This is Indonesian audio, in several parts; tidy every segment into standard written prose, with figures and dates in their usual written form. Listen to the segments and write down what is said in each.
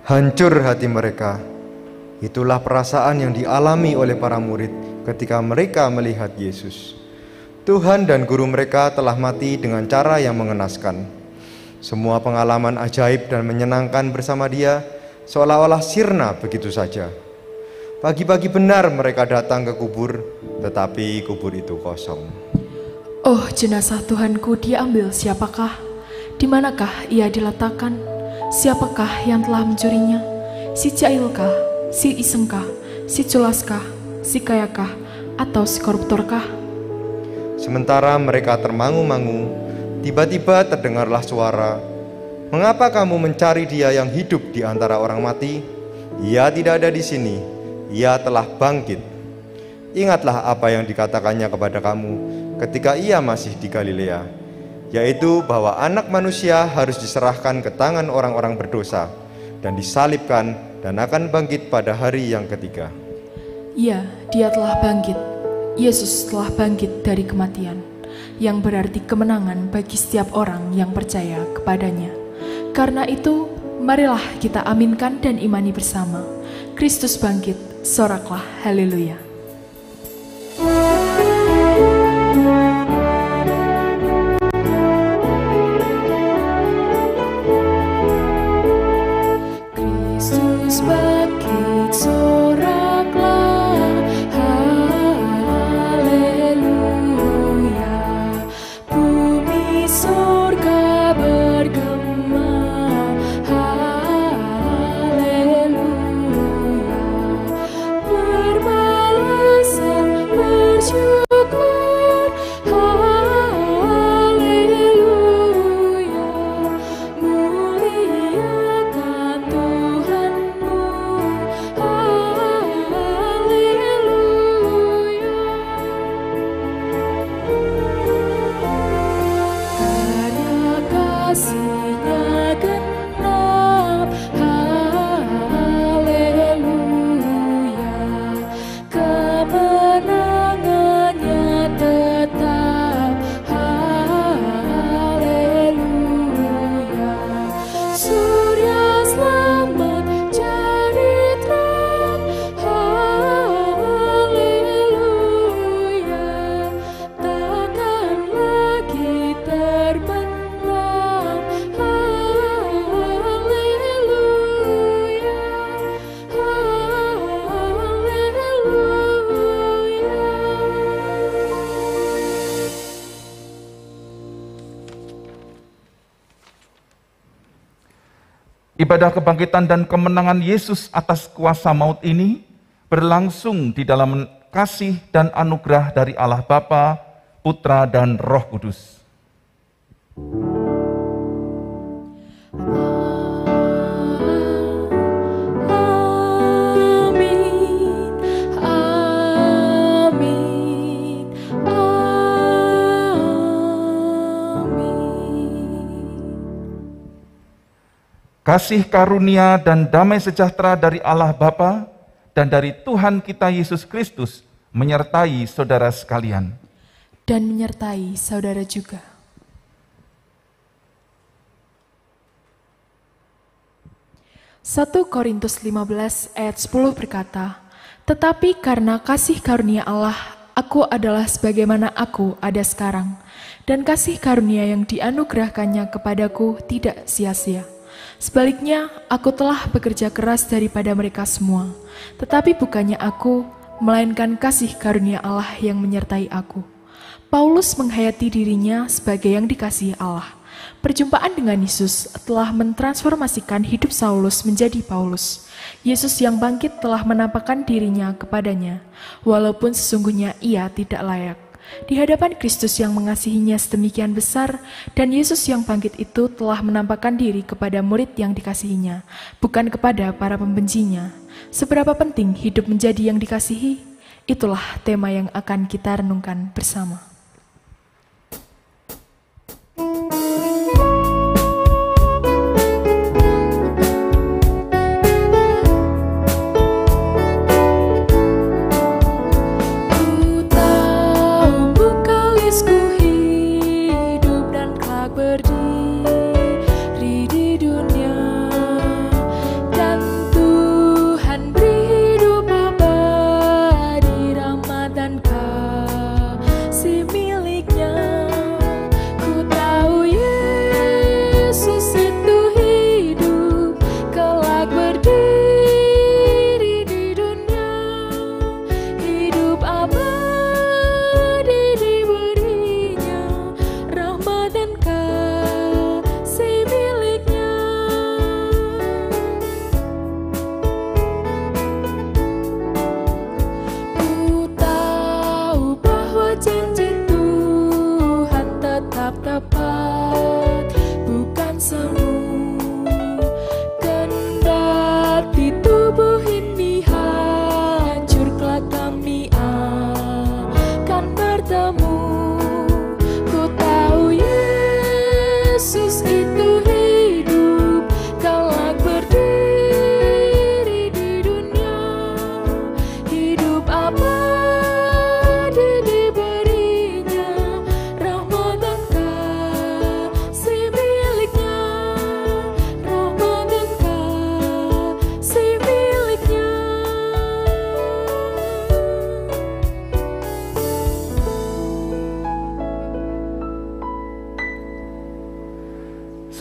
Hancur hati mereka. Itulah perasaan yang dialami oleh para murid ketika mereka melihat Yesus. Tuhan dan guru mereka telah mati dengan cara yang mengenaskan. Semua pengalaman ajaib dan menyenangkan bersama Dia seolah-olah sirna begitu saja. Pagi-pagi benar mereka datang ke kubur, tetapi kubur itu kosong. Oh, jenazah Tuhanku diambil siapakah? Di manakah ia diletakkan? Siapakah yang telah mencurinya? Si Jailkah? Si Isengkah? Si Julaskah? Si Kayakah? Atau si koruptorkah? Sementara mereka termangu-mangu, tiba-tiba terdengarlah suara, "Mengapa kamu mencari Dia yang hidup di antara orang mati? Ia tidak ada di sini, Ia telah bangkit. Ingatlah apa yang dikatakannya kepada kamu ketika Ia masih di Galilea, yaitu bahwa Anak Manusia harus diserahkan ke tangan orang-orang berdosa dan disalibkan dan akan bangkit pada hari yang ketiga." Ya, Dia telah bangkit. Yesus telah bangkit dari kematian, yang berarti kemenangan bagi setiap orang yang percaya kepadanya. Karena itu, marilah kita aminkan dan imani bersama. Kristus bangkit, soraklah haleluya. Kristus bangkit, soraklah haleluya. Bumi surga bergema haleluya. Berbalasan bersyukur haleluya. Muliakan Tuhanmu haleluya. Karya kasih-Nya genap haleluya. Kemenangannya tetap haleluya. Surya selamat jadi terang haleluya. Takkan lagi terbenam haleluya. Haleluya. Ibadah kebangkitan dan kemenangan Yesus atas kuasa maut ini berlangsung di dalam kasih dan anugerah dari Allah Bapa, Putra, dan Roh Kudus. Amin, amin, amin. Kasih karunia dan damai sejahtera dari Allah Bapa dan dari Tuhan kita Yesus Kristus menyertai saudara sekalian. Dan menyertai saudara juga. Satu Korintus 15 ayat 10 berkata, "Tetapi karena kasih karunia Allah, aku adalah sebagaimana aku ada sekarang, dan kasih karunia yang dianugerahkannya kepadaku tidak sia-sia. Sebaliknya, aku telah bekerja keras daripada mereka semua, tetapi bukannya aku, melainkan kasih karunia Allah yang menyertai aku." Paulus menghayati dirinya sebagai yang dikasihi Allah. Perjumpaan dengan Yesus telah mentransformasikan hidup Saulus menjadi Paulus. Yesus yang bangkit telah menampakkan dirinya kepadanya, walaupun sesungguhnya ia tidak layak. Di hadapan Kristus yang mengasihinya sedemikian besar, dan Yesus yang bangkit itu telah menampakkan diri kepada murid yang dikasihinya, bukan kepada para pembencinya. Seberapa penting hidup menjadi yang dikasihi? Itulah tema yang akan kita renungkan bersama. Berdiri di dunia dan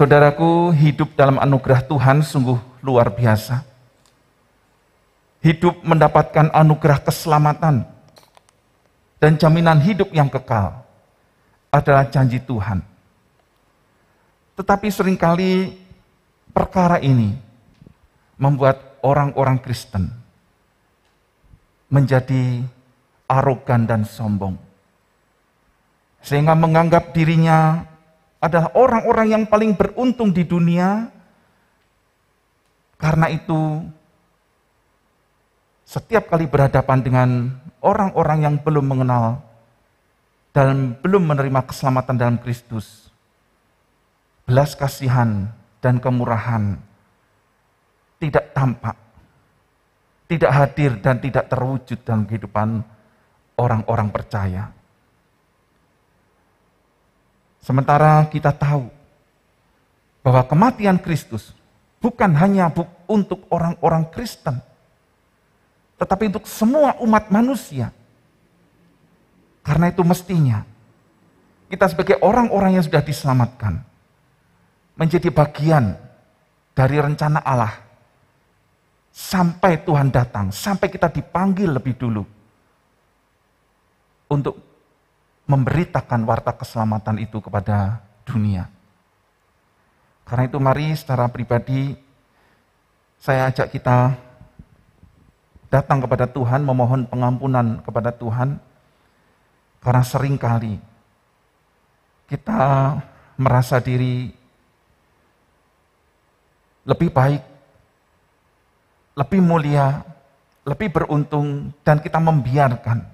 Saudaraku, hidup dalam anugerah Tuhan sungguh luar biasa. Hidup mendapatkan anugerah keselamatan dan jaminan hidup yang kekal adalah janji Tuhan. Tetapi seringkali perkara ini membuat orang-orang Kristen menjadi arogan dan sombong, sehingga menganggap dirinya adalah orang-orang yang paling beruntung di dunia. Karena itu, setiap kali berhadapan dengan orang-orang yang belum mengenal dan belum menerima keselamatan dalam Kristus, belas kasihan dan kemurahan tidak tampak, tidak hadir dan tidak terwujud dalam kehidupan orang-orang percaya. Sementara kita tahu bahwa kematian Kristus bukan hanya untuk orang-orang Kristen, tetapi untuk semua umat manusia. Karena itu mestinya kita sebagai orang-orang yang sudah diselamatkan menjadi bagian dari rencana Allah sampai Tuhan datang, sampai kita dipanggil lebih dulu untuk memberitakan warta keselamatan itu kepada dunia. Karena itu mari secara pribadi saya ajak kita datang kepada Tuhan, memohon pengampunan kepada Tuhan, karena seringkali kita merasa diri lebih baik, lebih mulia, lebih beruntung, dan kita membiarkan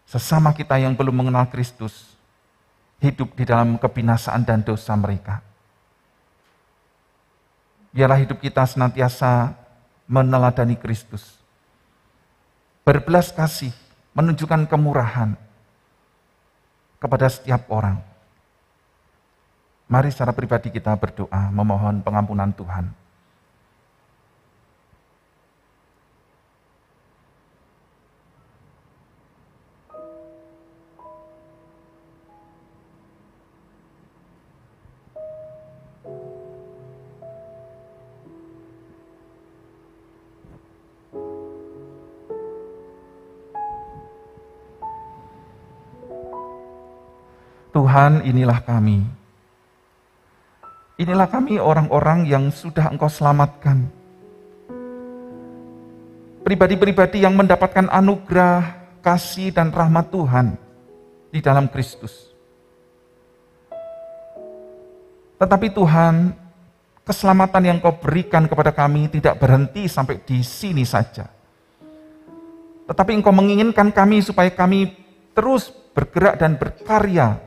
sesama kita yang belum mengenal Kristus hidup di dalam kebinasaan dan dosa mereka. Biarlah hidup kita senantiasa meneladani Kristus, berbelas kasih, menunjukkan kemurahan kepada setiap orang. Mari secara pribadi kita berdoa, memohon pengampunan Tuhan. Tuhan, inilah kami. Inilah kami orang-orang yang sudah Engkau selamatkan. Pribadi-pribadi yang mendapatkan anugerah, kasih, dan rahmat Tuhan di dalam Kristus. Tetapi Tuhan, keselamatan yang Kau berikan kepada kami tidak berhenti sampai di sini saja. Tetapi Engkau menginginkan kami supaya kami terus bergerak dan berkarya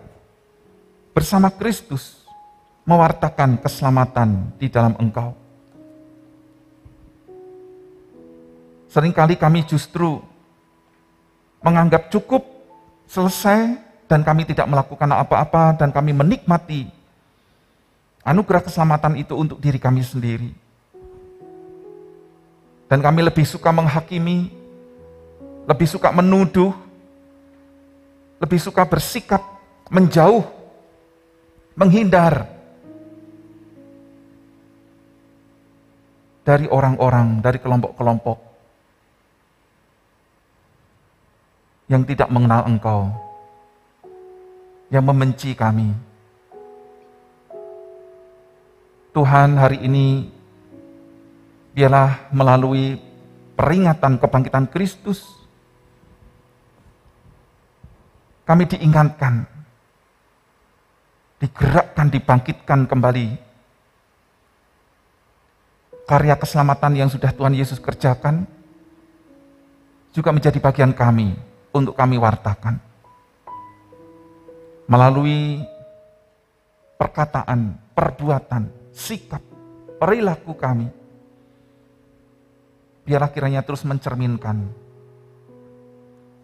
bersama Kristus, mewartakan keselamatan di dalam Engkau. Seringkali kami justru menganggap cukup, selesai, dan kami tidak melakukan apa-apa, dan kami menikmati anugerah keselamatan itu untuk diri kami sendiri. Dan kami lebih suka menghakimi, lebih suka menuduh, lebih suka bersikap menjauh, menghindar dari orang-orang, dari kelompok-kelompok yang tidak mengenal Engkau, yang membenci kami. Tuhan, hari ini biarlah melalui peringatan kebangkitan Kristus kami diingatkan, digerakkan, dibangkitkan kembali karya keselamatan yang sudah Tuhan Yesus kerjakan juga menjadi bagian kami untuk kami wartakan melalui perkataan, perbuatan, sikap, perilaku kami. Biarlah kiranya terus mencerminkan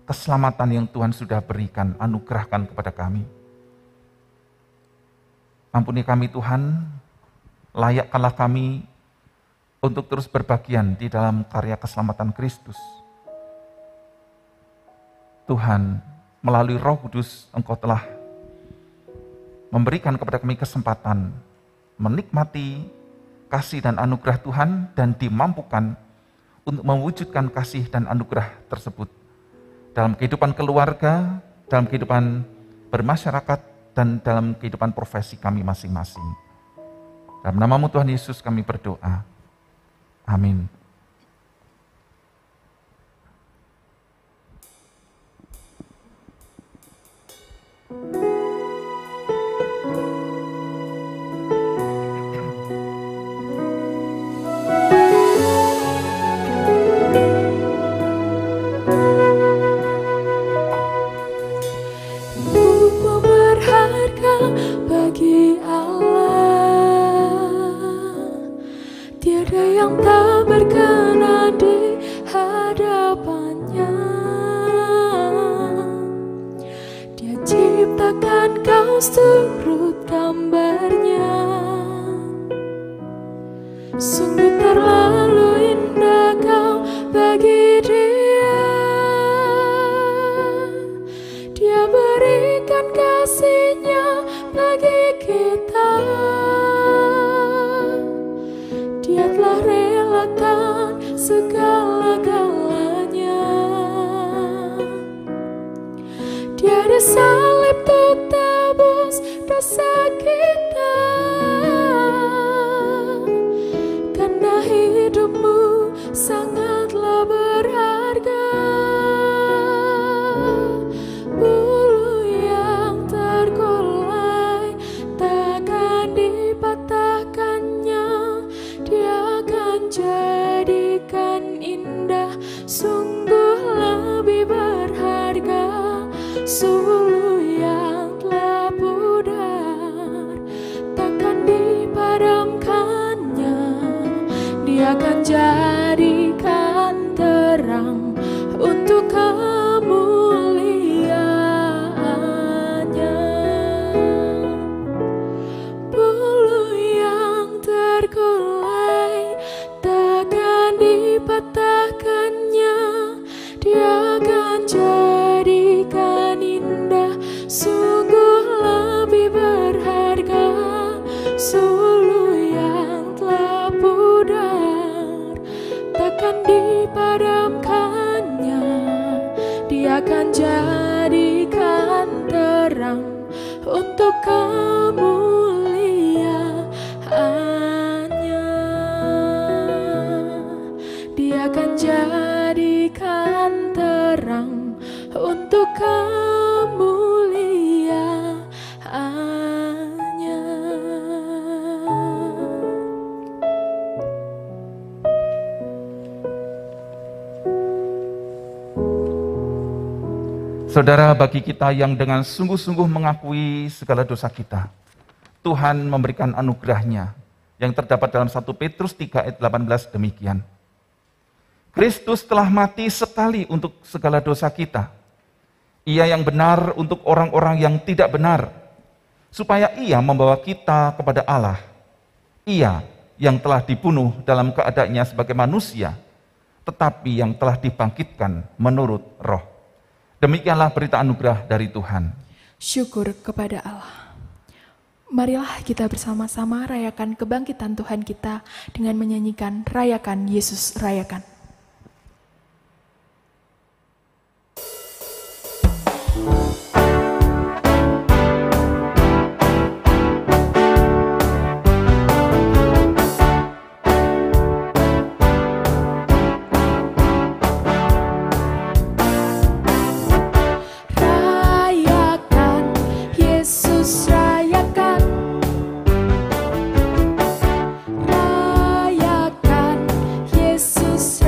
keselamatan yang Tuhan sudah berikan, anugerahkan kepada kami. Ampuni kami Tuhan, layakkanlah kami untuk terus berbagian di dalam karya keselamatan Kristus. Tuhan, melalui Roh Kudus Engkau telah memberikan kepada kami kesempatan menikmati kasih dan anugerah Tuhan dan dimampukan untuk mewujudkan kasih dan anugerah tersebut dalam kehidupan keluarga, dalam kehidupan bermasyarakat, dan dalam kehidupan profesi kami masing-masing. Dalam nama-Mu Tuhan Yesus kami berdoa. Amin. Bagi Allah tiada yang tak berkenan di hadapannya. Dia ciptakan kau seturut gambarnya. Sungguh terlalu indah kau bagi Dia. Dia berikan kasih-Nya bagi kita. Dia telah relakan segala-galanya. Dia disalib untuk tebus dosa kita. Karena hidupmu sangatlah berharga. Bulu yang tergulai takkan dipatahkannya. Dia akan jadikan indah, sungguh lebih berharga. Sulu yang telah pudar takkan dipadamkannya. Dia akan jadikan terang untuk kemuliaan-Nya. Bulu yang tergulai takkan dipatahkannya. Dia akan jadikan indah, sungguh lebih berharga. Sulu yang telah pudar takkan dipadamkannya. Dia akan jadikan terang untuk kemuliaan-Nya. Dia akan jadikan terang untuk kemuliaan-Nya. Saudara, bagi kita yang dengan sungguh-sungguh mengakui segala dosa kita, Tuhan memberikan anugerah-Nya yang terdapat dalam 1 Petrus 3 ayat 18 demikian. Kristus telah mati sekali untuk segala dosa kita. Ia yang benar untuk orang-orang yang tidak benar, supaya Ia membawa kita kepada Allah. Ia yang telah dibunuh dalam keadaannya sebagai manusia, tetapi yang telah dibangkitkan menurut roh. Demikianlah berita anugerah dari Tuhan. Syukur kepada Allah. Marilah kita bersama-sama rayakan kebangkitan Tuhan kita dengan menyanyikan Rayakan Yesus Rayakan. Rayakan Yesus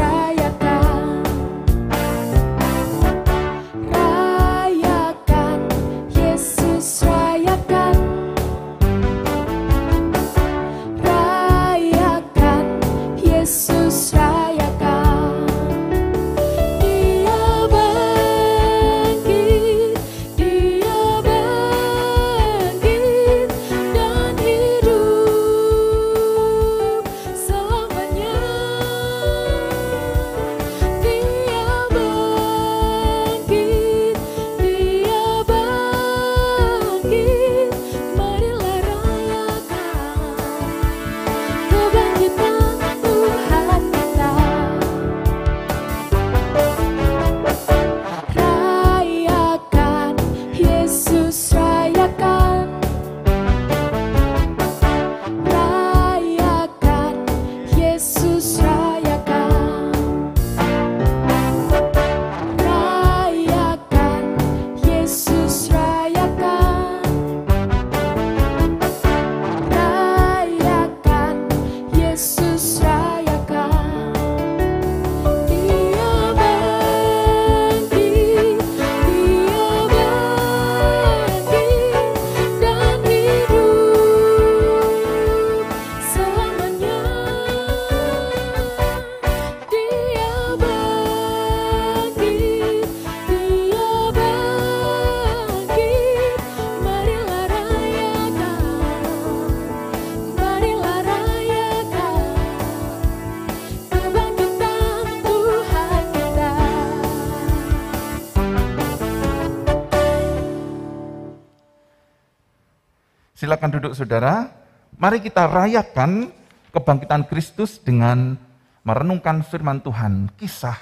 Silakan duduk saudara. Mari kita rayakan kebangkitan Kristus dengan merenungkan firman Tuhan, kisah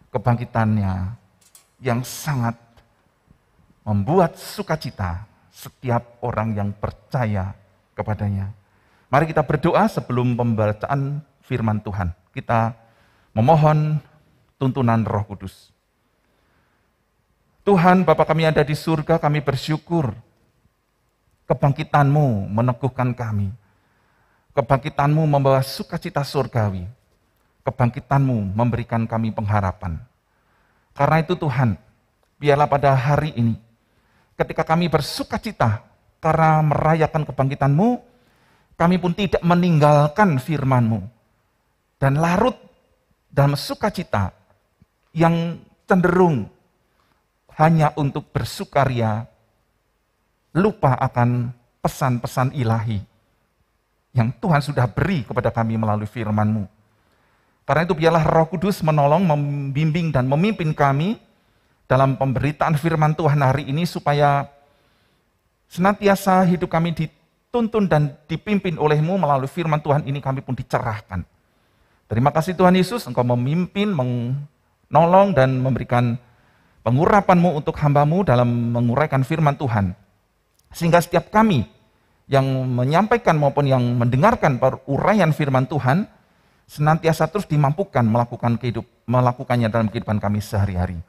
kebangkitannya yang sangat membuat sukacita setiap orang yang percaya kepadanya. Mari kita berdoa sebelum pembacaan firman Tuhan. Kita memohon tuntunan Roh Kudus. Tuhan, Bapa kami ada di surga, kami bersyukur kebangkitan-Mu meneguhkan kami. Kebangkitan-Mu membawa sukacita surgawi. Kebangkitan-Mu memberikan kami pengharapan. Karena itu Tuhan, biarlah pada hari ini, ketika kami bersukacita karena merayakan kebangkitan-Mu, kami pun tidak meninggalkan firman-Mu dan larut dalam sukacita yang cenderung hanya untuk bersukaria, lupa akan pesan-pesan ilahi yang Tuhan sudah beri kepada kami melalui firman-Mu. Karena itu biarlah Roh Kudus menolong, membimbing dan memimpin kami dalam pemberitaan firman Tuhan hari ini supaya senantiasa hidup kami dituntun dan dipimpin oleh-Mu melalui firman Tuhan ini, kami pun dicerahkan. Terima kasih Tuhan Yesus, Engkau memimpin, menolong dan memberikan pengurapan-Mu untuk hamba-Mu dalam menguraikan firman Tuhan. Sehingga setiap kami yang menyampaikan maupun yang mendengarkan uraian firman Tuhan, senantiasa terus dimampukan melakukannya dalam kehidupan kami sehari-hari.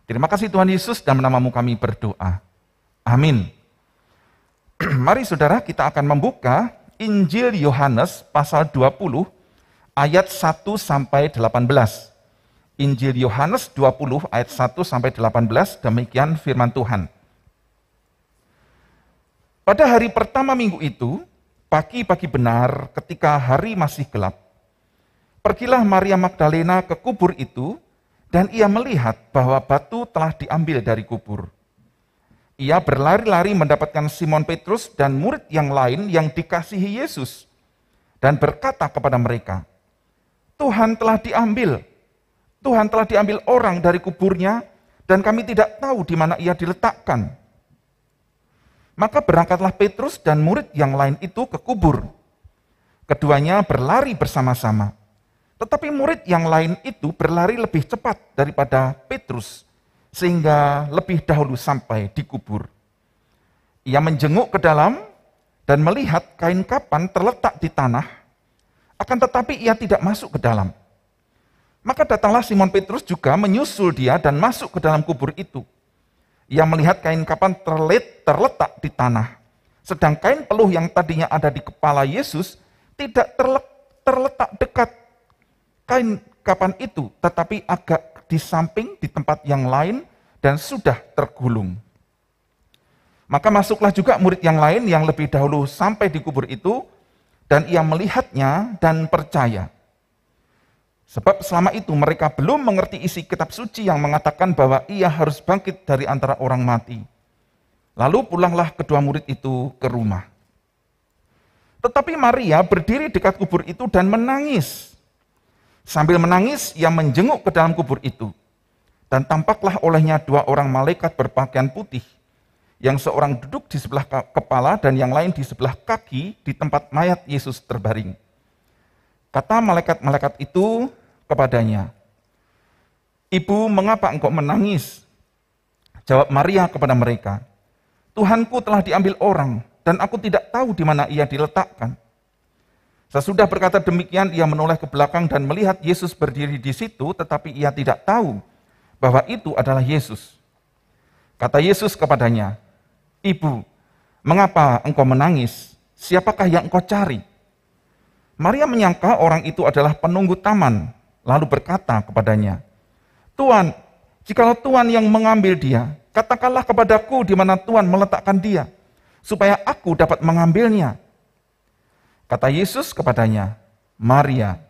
Terima kasih Tuhan Yesus, dan nama-Mu kami berdoa. Amin. Mari saudara, kita akan membuka Injil Yohanes pasal 20 ayat 1 sampai 18. Injil Yohanes 20 ayat 1 sampai 18, demikian firman Tuhan. Pada hari pertama minggu itu, pagi-pagi benar ketika hari masih gelap, pergilah Maria Magdalena ke kubur itu, dan ia melihat bahwa batu telah diambil dari kubur. Ia berlari-lari mendapatkan Simon Petrus dan murid yang lain yang dikasihi Yesus, dan berkata kepada mereka, Tuhan telah diambil orang dari kuburnya, dan kami tidak tahu di mana ia diletakkan. Maka berangkatlah Petrus dan murid yang lain itu ke kubur. Keduanya berlari bersama-sama. Tetapi murid yang lain itu berlari lebih cepat daripada Petrus, sehingga lebih dahulu sampai di kubur. Ia menjenguk ke dalam dan melihat kain kapan terletak di tanah, akan tetapi ia tidak masuk ke dalam. Maka datanglah Simon Petrus juga menyusul dia dan masuk ke dalam kubur itu. Ia melihat kain kapan terletak di tanah, sedang kain peluh yang tadinya ada di kepala Yesus tidak terletak dekat kain kapan itu, tetapi agak di samping di tempat yang lain dan sudah tergulung. Maka masuklah juga murid yang lain yang lebih dahulu sampai di kubur itu, dan ia melihatnya dan percaya. Sebab selama itu mereka belum mengerti isi kitab suci yang mengatakan bahwa ia harus bangkit dari antara orang mati. Lalu pulanglah kedua murid itu ke rumah. Tetapi Maria berdiri dekat kubur itu dan menangis. Sambil menangis, ia menjenguk ke dalam kubur itu. Dan tampaklah olehnya dua orang malaikat berpakaian putih, yang seorang duduk di sebelah kepala dan yang lain di sebelah kaki di tempat mayat Yesus terbaring. Kata malaikat-malaikat itu kepadanya, Ibu, mengapa engkau menangis? Jawab Maria kepada mereka, Tuhanku telah diambil orang, dan aku tidak tahu di mana ia diletakkan. Sesudah berkata demikian, ia menoleh ke belakang dan melihat Yesus berdiri di situ, tetapi ia tidak tahu bahwa itu adalah Yesus. Kata Yesus kepadanya, Ibu, mengapa engkau menangis? Siapakah yang engkau cari? Maria menyangka orang itu adalah penunggu taman, lalu berkata kepadanya, Tuan, jikalau Tuan yang mengambil dia, katakanlah kepadaku di mana Tuan meletakkan dia, supaya aku dapat mengambilnya. Kata Yesus kepadanya, Maria.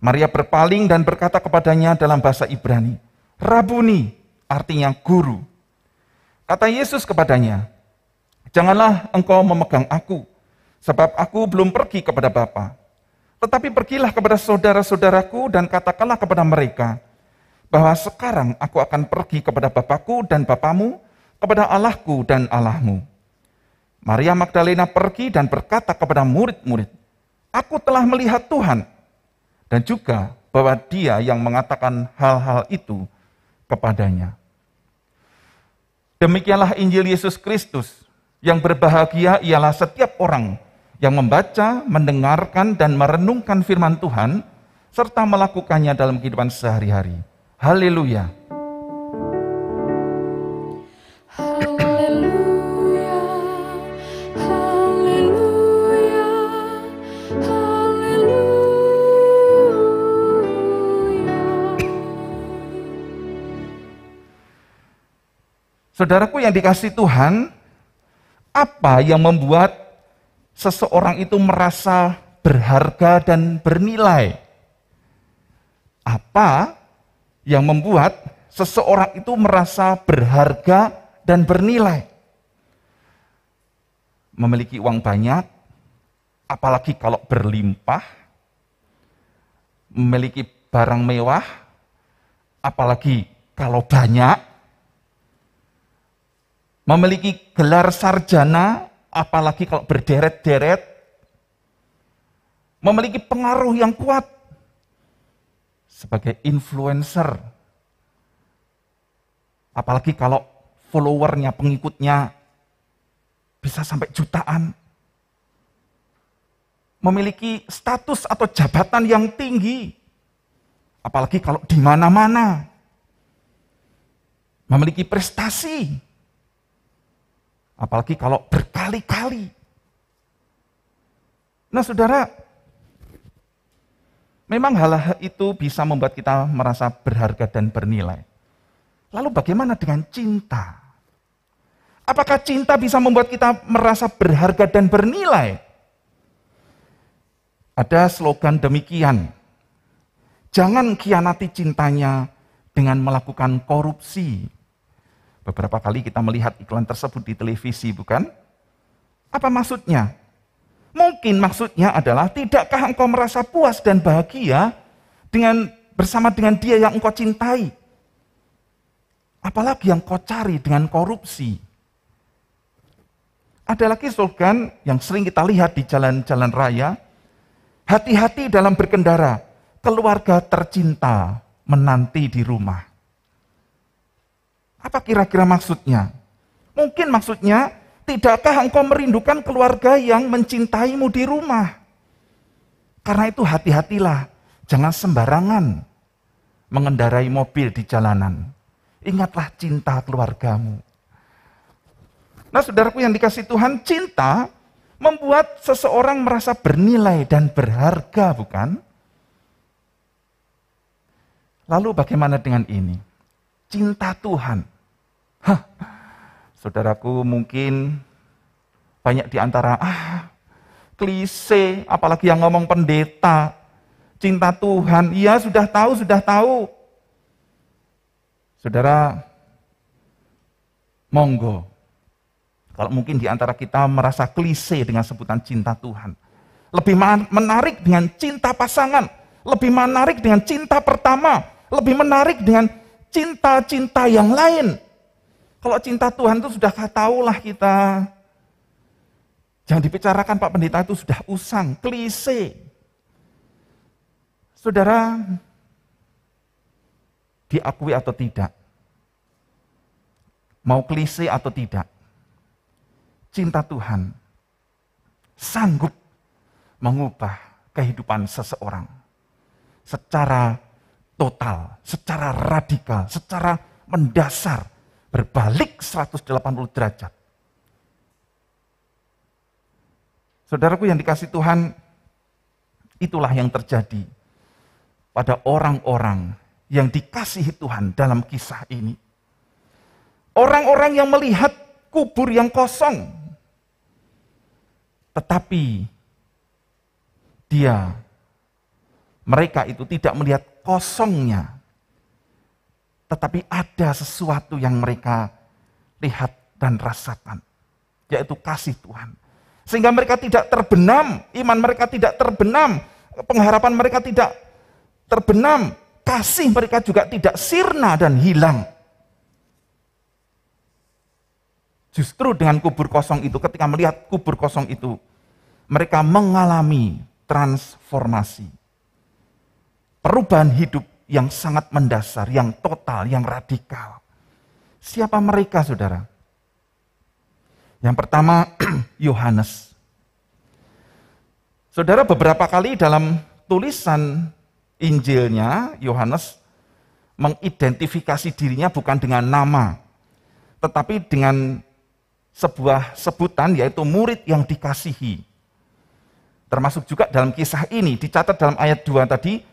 Maria berpaling dan berkata kepadanya dalam bahasa Ibrani, Rabuni, artinya guru. Kata Yesus kepadanya, janganlah engkau memegang aku, sebab aku belum pergi kepada Bapa. Tetapi pergilah kepada saudara-saudaraku dan katakanlah kepada mereka, bahwa sekarang aku akan pergi kepada Bapakku dan Bapamu, kepada Allahku dan Allahmu. Maria Magdalena pergi dan berkata kepada murid-murid, "Aku telah melihat Tuhan." Dan juga bahwa dia yang mengatakan hal-hal itu kepadanya. Demikianlah Injil Yesus Kristus. Yang berbahagia ialah setiap orang yang membaca, mendengarkan, dan merenungkan firman Tuhan, serta melakukannya dalam kehidupan sehari-hari. Haleluya. Haleluya, haleluya, haleluya. Saudaraku yang dikasihi Tuhan, apa yang membuat seseorang itu merasa berharga dan bernilai? Apa yang membuat seseorang itu merasa berharga dan bernilai? Memiliki uang banyak, apalagi kalau berlimpah, memiliki barang mewah, apalagi kalau banyak, memiliki gelar sarjana, apalagi kalau berderet-deret, memiliki pengaruh yang kuat sebagai influencer, apalagi kalau followernya, pengikutnya bisa sampai jutaan, memiliki status atau jabatan yang tinggi, apalagi kalau di mana-mana, memiliki prestasi, apalagi kalau berkali-kali. Nah, saudara, memang hal-hal itu bisa membuat kita merasa berharga dan bernilai. Lalu bagaimana dengan cinta? Apakah cinta bisa membuat kita merasa berharga dan bernilai? Ada slogan demikian, jangan khianati cintanya dengan melakukan korupsi. Beberapa kali kita melihat iklan tersebut di televisi, bukan? Apa maksudnya? Mungkin maksudnya adalah, tidakkah engkau merasa puas dan bahagia bersama dengan dia yang engkau cintai? Apalagi yang kau cari dengan korupsi. Ada lagi slogan yang sering kita lihat di jalan-jalan raya, hati-hati dalam berkendara, keluarga tercinta menanti di rumah. Apa kira-kira maksudnya? Mungkin maksudnya, tidakkah engkau merindukan keluarga yang mencintaimu di rumah? Karena itu hati-hatilah, jangan sembarangan mengendarai mobil di jalanan. Ingatlah cinta keluargamu. Nah, saudaraku yang dikasihi Tuhan, cinta membuat seseorang merasa bernilai dan berharga, bukan? Lalu bagaimana dengan ini? Cinta Tuhan. Saudaraku, mungkin banyak di antara klise, apalagi yang ngomong pendeta, cinta Tuhan. Iya, sudah tahu. Saudara, monggo. Kalau mungkin di antara kita merasa klise dengan sebutan cinta Tuhan. Lebih menarik dengan cinta pasangan, lebih menarik dengan cinta pertama, lebih menarik dengan cinta-cinta yang lain. Kalau cinta Tuhan itu sudah tahulah kita. Jangan dibicarakan Pak Pendeta, itu sudah usang, klise. Saudara, diakui atau tidak, mau klise atau tidak, cinta Tuhan sanggup mengubah kehidupan seseorang secara total, secara radikal, secara mendasar, berbalik 180 derajat. Saudaraku yang dikasihi Tuhan, itulah yang terjadi pada orang-orang yang dikasihi Tuhan dalam kisah ini. Orang-orang yang melihat kubur yang kosong, tetapi mereka itu tidak melihat kosongnya, tetapi ada sesuatu yang mereka lihat dan rasakan, yaitu kasih Tuhan. Sehingga mereka tidak terbenam, iman mereka tidak terbenam, pengharapan mereka tidak terbenam, kasih mereka juga tidak sirna dan hilang. Justru dengan kubur kosong itu, ketika melihat kubur kosong itu, mereka mengalami transformasi. Perubahan hidup yang sangat mendasar, yang total, yang radikal. Siapa mereka, saudara? Yang pertama, Yohanes. Saudara, beberapa kali dalam tulisan Injilnya, Yohanes mengidentifikasi dirinya bukan dengan nama, tetapi dengan sebuah sebutan, yaitu murid yang dikasihi. Termasuk juga dalam kisah ini, dicatat dalam ayat 2 tadi,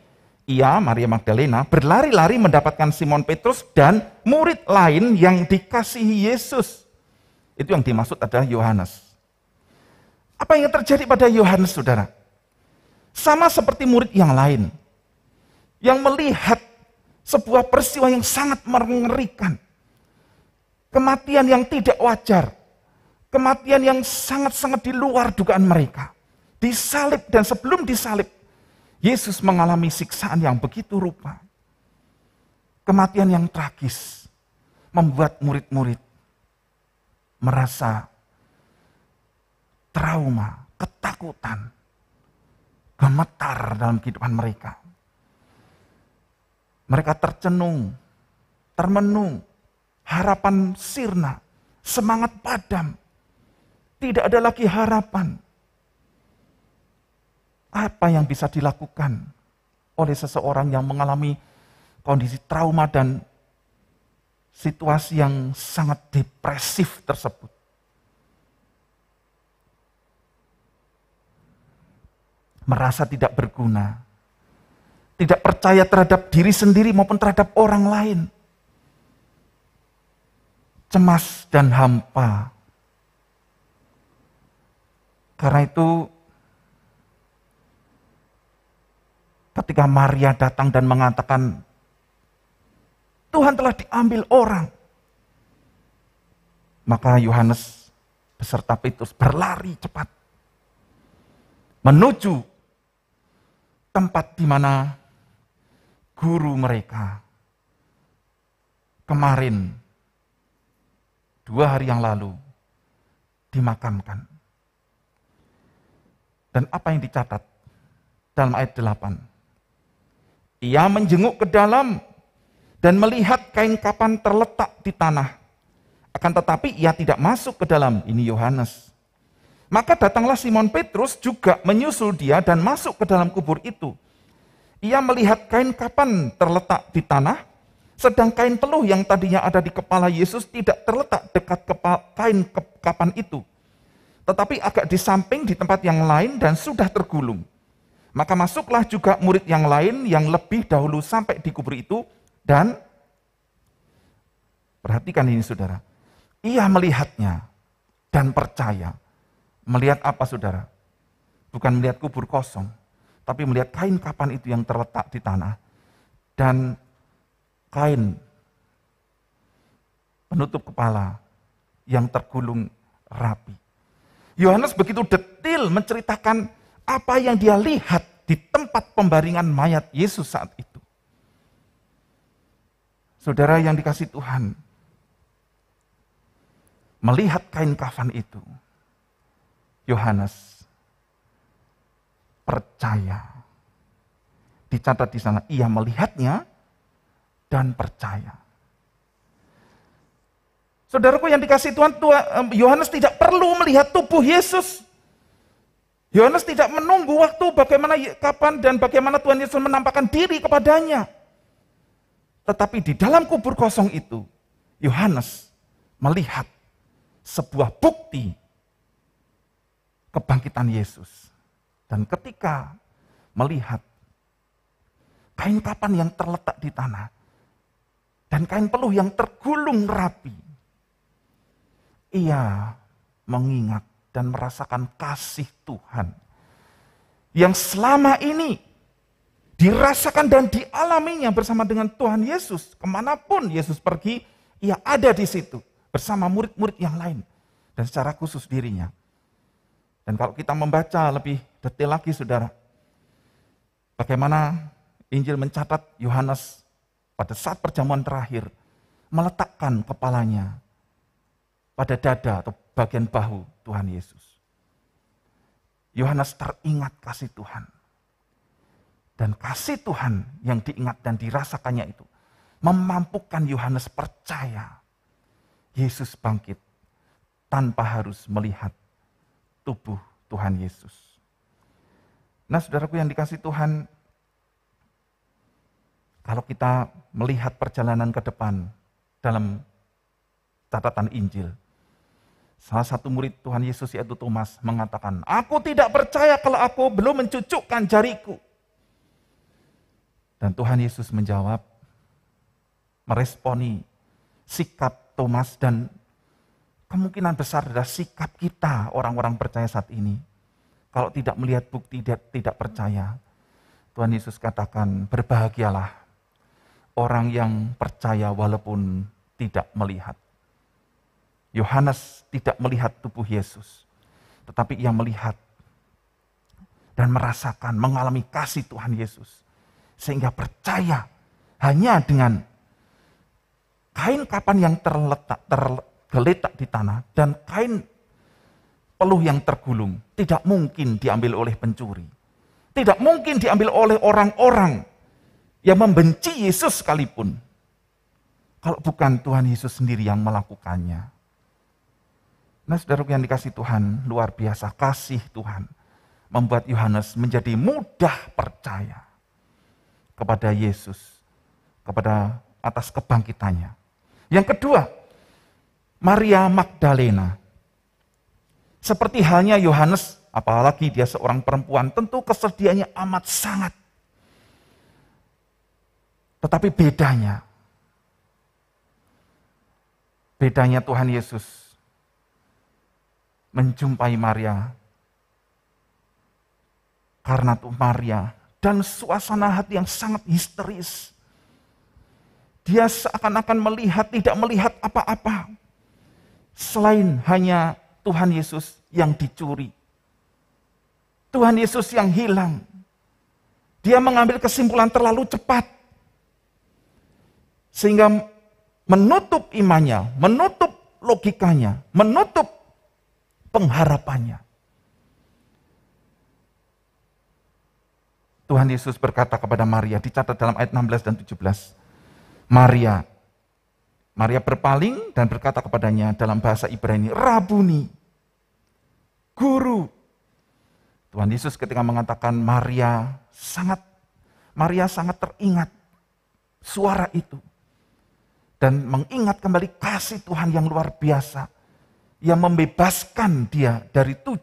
ia, Maria Magdalena, berlari-lari mendapatkan Simon Petrus dan murid lain yang dikasihi Yesus. Itu yang dimaksud adalah Yohanes. Apa yang terjadi pada Yohanes, saudara? Sama seperti murid yang lain, yang melihat sebuah peristiwa yang sangat mengerikan. Kematian yang tidak wajar. Kematian yang sangat-sangat di luar dugaan mereka. Disalib, dan sebelum disalib, Yesus mengalami siksaan yang begitu rupa. Kematian yang tragis membuat murid-murid merasa trauma, ketakutan, gemetar dalam kehidupan mereka. Mereka tercenung, termenung, harapan sirna, semangat padam. Tidak ada lagi harapan. Apa yang bisa dilakukan oleh seseorang yang mengalami kondisi trauma dan situasi yang sangat depresif tersebut? Merasa tidak berguna, tidak percaya terhadap diri sendiri maupun terhadap orang lain, cemas dan hampa. Karena itu, ketika Maria datang dan mengatakan, Tuhan telah diambil orang, maka Yohanes beserta Petrus berlari cepat menuju tempat di mana guru mereka kemarin, 2 hari yang lalu, dimakamkan. Dan apa yang dicatat dalam ayat 8? Ia menjenguk ke dalam dan melihat kain kapan terletak di tanah. Akan tetapi ia tidak masuk ke dalam. Ini Yohanes. Maka datanglah Simon Petrus juga menyusul dia dan masuk ke dalam kubur itu. Ia melihat kain kapan terletak di tanah, sedang kain peluh yang tadinya ada di kepala Yesus tidak terletak dekat kain kapan itu, tetapi agak di samping di tempat yang lain dan sudah tergulung. Maka masuklah juga murid yang lain yang lebih dahulu sampai di kubur itu, dan perhatikan ini, saudara. Ia melihatnya dan percaya. Melihat apa, saudara? Bukan melihat kubur kosong, tapi melihat kain kapan itu yang terletak di tanah dan kain penutup kepala yang tergulung rapi. Yohanes begitu detil menceritakan apa yang dia lihat di tempat pembaringan mayat Yesus saat itu. Saudara yang dikasihi Tuhan, melihat kain kafan itu, Yohanes percaya. Dicatat di sana, ia melihatnya dan percaya. Saudaraku yang dikasihi Tuhan, Yohanes tidak perlu melihat tubuh Yesus. Yohanes tidak menunggu waktu kapan dan bagaimana Tuhan Yesus menampakkan diri kepadanya. Tetapi di dalam kubur kosong itu, Yohanes melihat sebuah bukti kebangkitan Yesus. Dan ketika melihat kain kapan yang terletak di tanah dan kain peluh yang tergulung rapi, ia mengingat dan merasakan kasih Tuhan yang selama ini dirasakan dan dialaminya bersama dengan Tuhan Yesus. Kemanapun Yesus pergi, ia ada di situ bersama murid-murid yang lain dan secara khusus dirinya. Dan kalau kita membaca lebih detail lagi, saudara, bagaimana Injil mencatat Yohanes pada saat perjamuan terakhir meletakkan kepalanya pada dada atau bagian bahu Tuhan Yesus. Yohanes teringat kasih Tuhan. Dan kasih Tuhan yang diingat dan dirasakannya itu memampukan Yohanes percaya Yesus bangkit tanpa harus melihat tubuh Tuhan Yesus. Nah, saudaraku yang dikasihi Tuhan, kalau kita melihat perjalanan ke depan dalam catatan Injil, salah satu murid Tuhan Yesus yaitu Thomas mengatakan, "Aku tidak percaya kalau aku belum mencucukkan jariku." Dan Tuhan Yesus menjawab, meresponi sikap Thomas dan kemungkinan besar adalah sikap kita orang-orang percaya saat ini. Kalau tidak melihat bukti, tidak percaya. Tuhan Yesus katakan, berbahagialah orang yang percaya walaupun tidak melihat. Yohanes tidak melihat tubuh Yesus, tetapi ia melihat dan merasakan, mengalami kasih Tuhan Yesus. Sehingga percaya hanya dengan kain kapan yang tergeletak di tanah dan kain peluh yang tergulung tidak mungkin diambil oleh pencuri. Tidak mungkin diambil oleh orang-orang yang membenci Yesus sekalipun. Kalau bukan Tuhan Yesus sendiri yang melakukannya. Nah, saudaraku yang dikasihi Tuhan, luar biasa kasih Tuhan membuat Yohanes menjadi mudah percaya kepada Yesus, kepada atas kebangkitannya. Yang kedua, Maria Magdalena. Seperti halnya Yohanes, apalagi dia seorang perempuan, tentu kesedihannya amat sangat. Tetapi bedanya Tuhan Yesus menjumpai Maria, karena tuh Maria dan suasana hati yang sangat histeris. Dia seakan-akan tidak melihat apa-apa selain hanya Tuhan Yesus yang dicuri. Tuhan Yesus yang hilang. Dia mengambil kesimpulan terlalu cepat. Sehingga menutup imannya, menutup logikanya, menutup pengharapannya. Tuhan Yesus berkata kepada Maria, dicatat dalam ayat 16 dan 17. Maria berpaling dan berkata kepadanya dalam bahasa Ibrani, Rabuni, Guru. Tuhan Yesus ketika mengatakan Maria sangat teringat suara itu. Dan mengingat kembali kasih Tuhan yang luar biasa. Yang membebaskan dia dari 7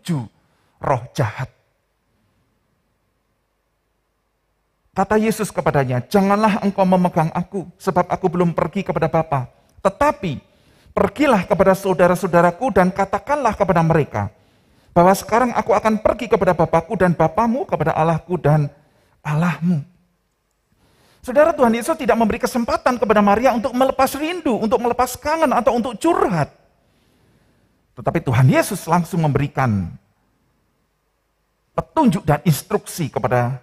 roh jahat. Kata Yesus kepadanya, janganlah engkau memegang aku, sebab aku belum pergi kepada Bapa. Tetapi, pergilah kepada saudara-saudaraku dan katakanlah kepada mereka, bahwa sekarang aku akan pergi kepada Bapakku dan Bapamu, kepada Allahku dan Allahmu. Saudara, Tuhan Yesus tidak memberi kesempatan kepada Maria untuk melepas rindu, untuk melepas kangen, atau untuk curhat. Tetapi Tuhan Yesus langsung memberikan petunjuk dan instruksi kepada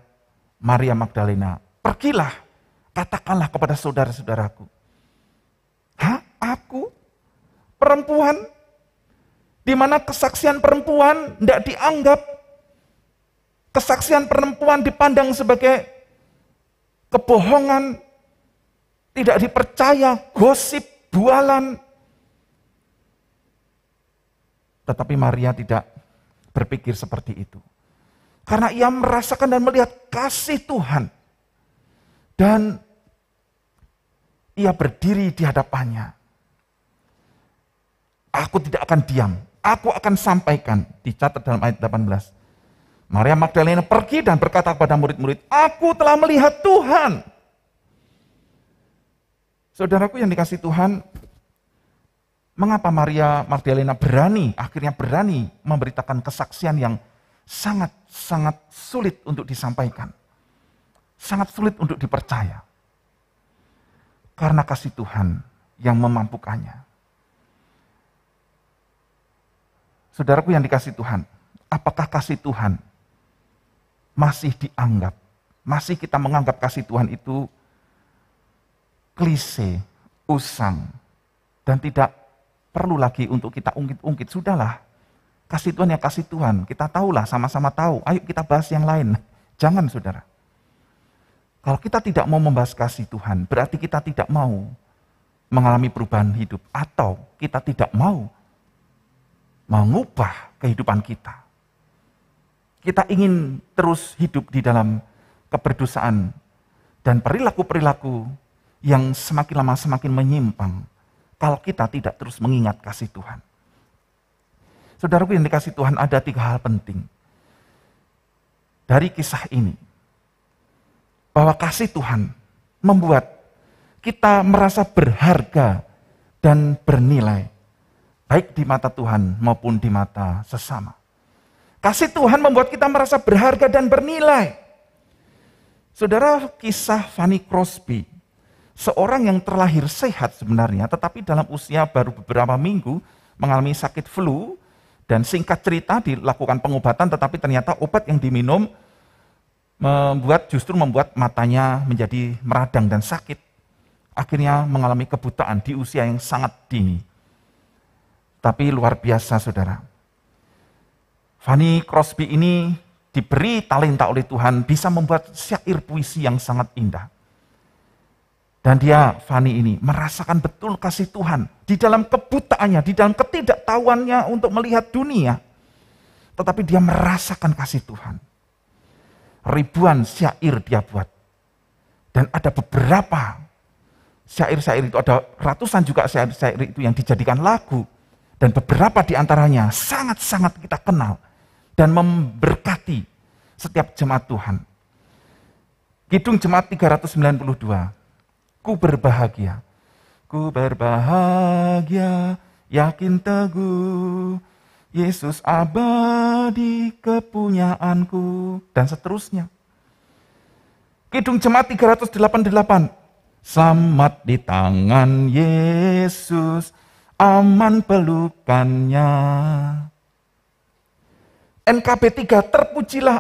Maria Magdalena, pergilah, katakanlah kepada saudara-saudaraku. Hah? Aku? Perempuan? Di mana kesaksian perempuan tidak dianggap. Kesaksian perempuan dipandang sebagai kebohongan, tidak dipercaya, gosip, bualan. Tetapi Maria tidak berpikir seperti itu. Karena ia merasakan dan melihat kasih Tuhan. Dan ia berdiri di hadapannya. Aku tidak akan diam. Aku akan sampaikan. Dicatat dalam ayat 18. Maria Magdalena pergi dan berkata kepada murid-murid, aku telah melihat Tuhan. Saudaraku yang dikasihi Tuhan, mengapa Maria Magdalena akhirnya berani memberitakan kesaksian yang sangat sulit untuk disampaikan. Sangat sulit untuk dipercaya. Karena kasih Tuhan yang memampukannya. Saudaraku yang dikasihi Tuhan, apakah kasih Tuhan masih dianggap, masih kita menganggap kasih Tuhan itu klise, usang, dan tidak perlu lagi untuk kita ungkit-ungkit. Sudahlah, kasih Tuhan ya kasih Tuhan. Kita tahulah, sama-sama tahu. Ayo kita bahas yang lain. Jangan, saudara. Kalau kita tidak mau membahas kasih Tuhan, berarti kita tidak mau mengalami perubahan hidup. Atau kita tidak mau mengubah kehidupan kita. Kita ingin terus hidup di dalam keberdosaan dan perilaku-perilaku yang semakin lama semakin menyimpang kalau kita tidak terus mengingat kasih Tuhan. Saudaraku yang dikasih Tuhan, ada 3 hal penting dari kisah ini. Bahwa kasih Tuhan membuat kita merasa berharga dan bernilai, baik di mata Tuhan maupun di mata sesama. Kasih Tuhan membuat kita merasa berharga dan bernilai. Saudara, kisah Fanny Crosby, seorang yang terlahir sehat sebenarnya, tetapi dalam usia baru beberapa minggu mengalami sakit flu, dan singkat cerita dilakukan pengobatan, tetapi ternyata obat yang diminum justru membuat matanya menjadi meradang dan sakit. Akhirnya mengalami kebutaan di usia yang sangat dini. Tapi luar biasa, saudara. Fanny Crosby ini diberi talenta oleh Tuhan, bisa membuat syair puisi yang sangat indah. Dan Fanny ini merasakan betul kasih Tuhan di dalam kebutaannya, di dalam ketidaktahuannya untuk melihat dunia. Tetapi dia merasakan kasih Tuhan. Ribuan syair dia buat. Dan ada beberapa syair-syair itu, ada ratusan juga syair-syair itu yang dijadikan lagu. Dan beberapa di antaranya sangat-sangat kita kenal dan memberkati setiap jemaat Tuhan. Kidung Jemaat 392. Ku berbahagia, yakin teguh, Yesus abadi kepunyaanku, dan seterusnya. Kidung Jemaat 388, selamat di tangan Yesus, aman pelukannya. NKB 3, terpujilah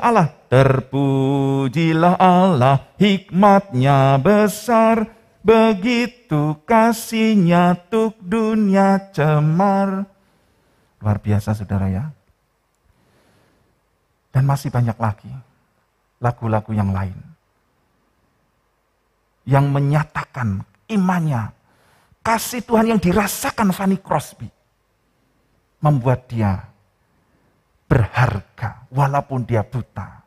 Allah, hikmatnya besar, begitu kasihnya tuk dunia cemar. Luar biasa, saudara ya. Dan masih banyak lagi lagu-lagu yang lain yang menyatakan imannya, kasih Tuhan yang dirasakan Fanny Crosby membuat dia berharga walaupun dia buta.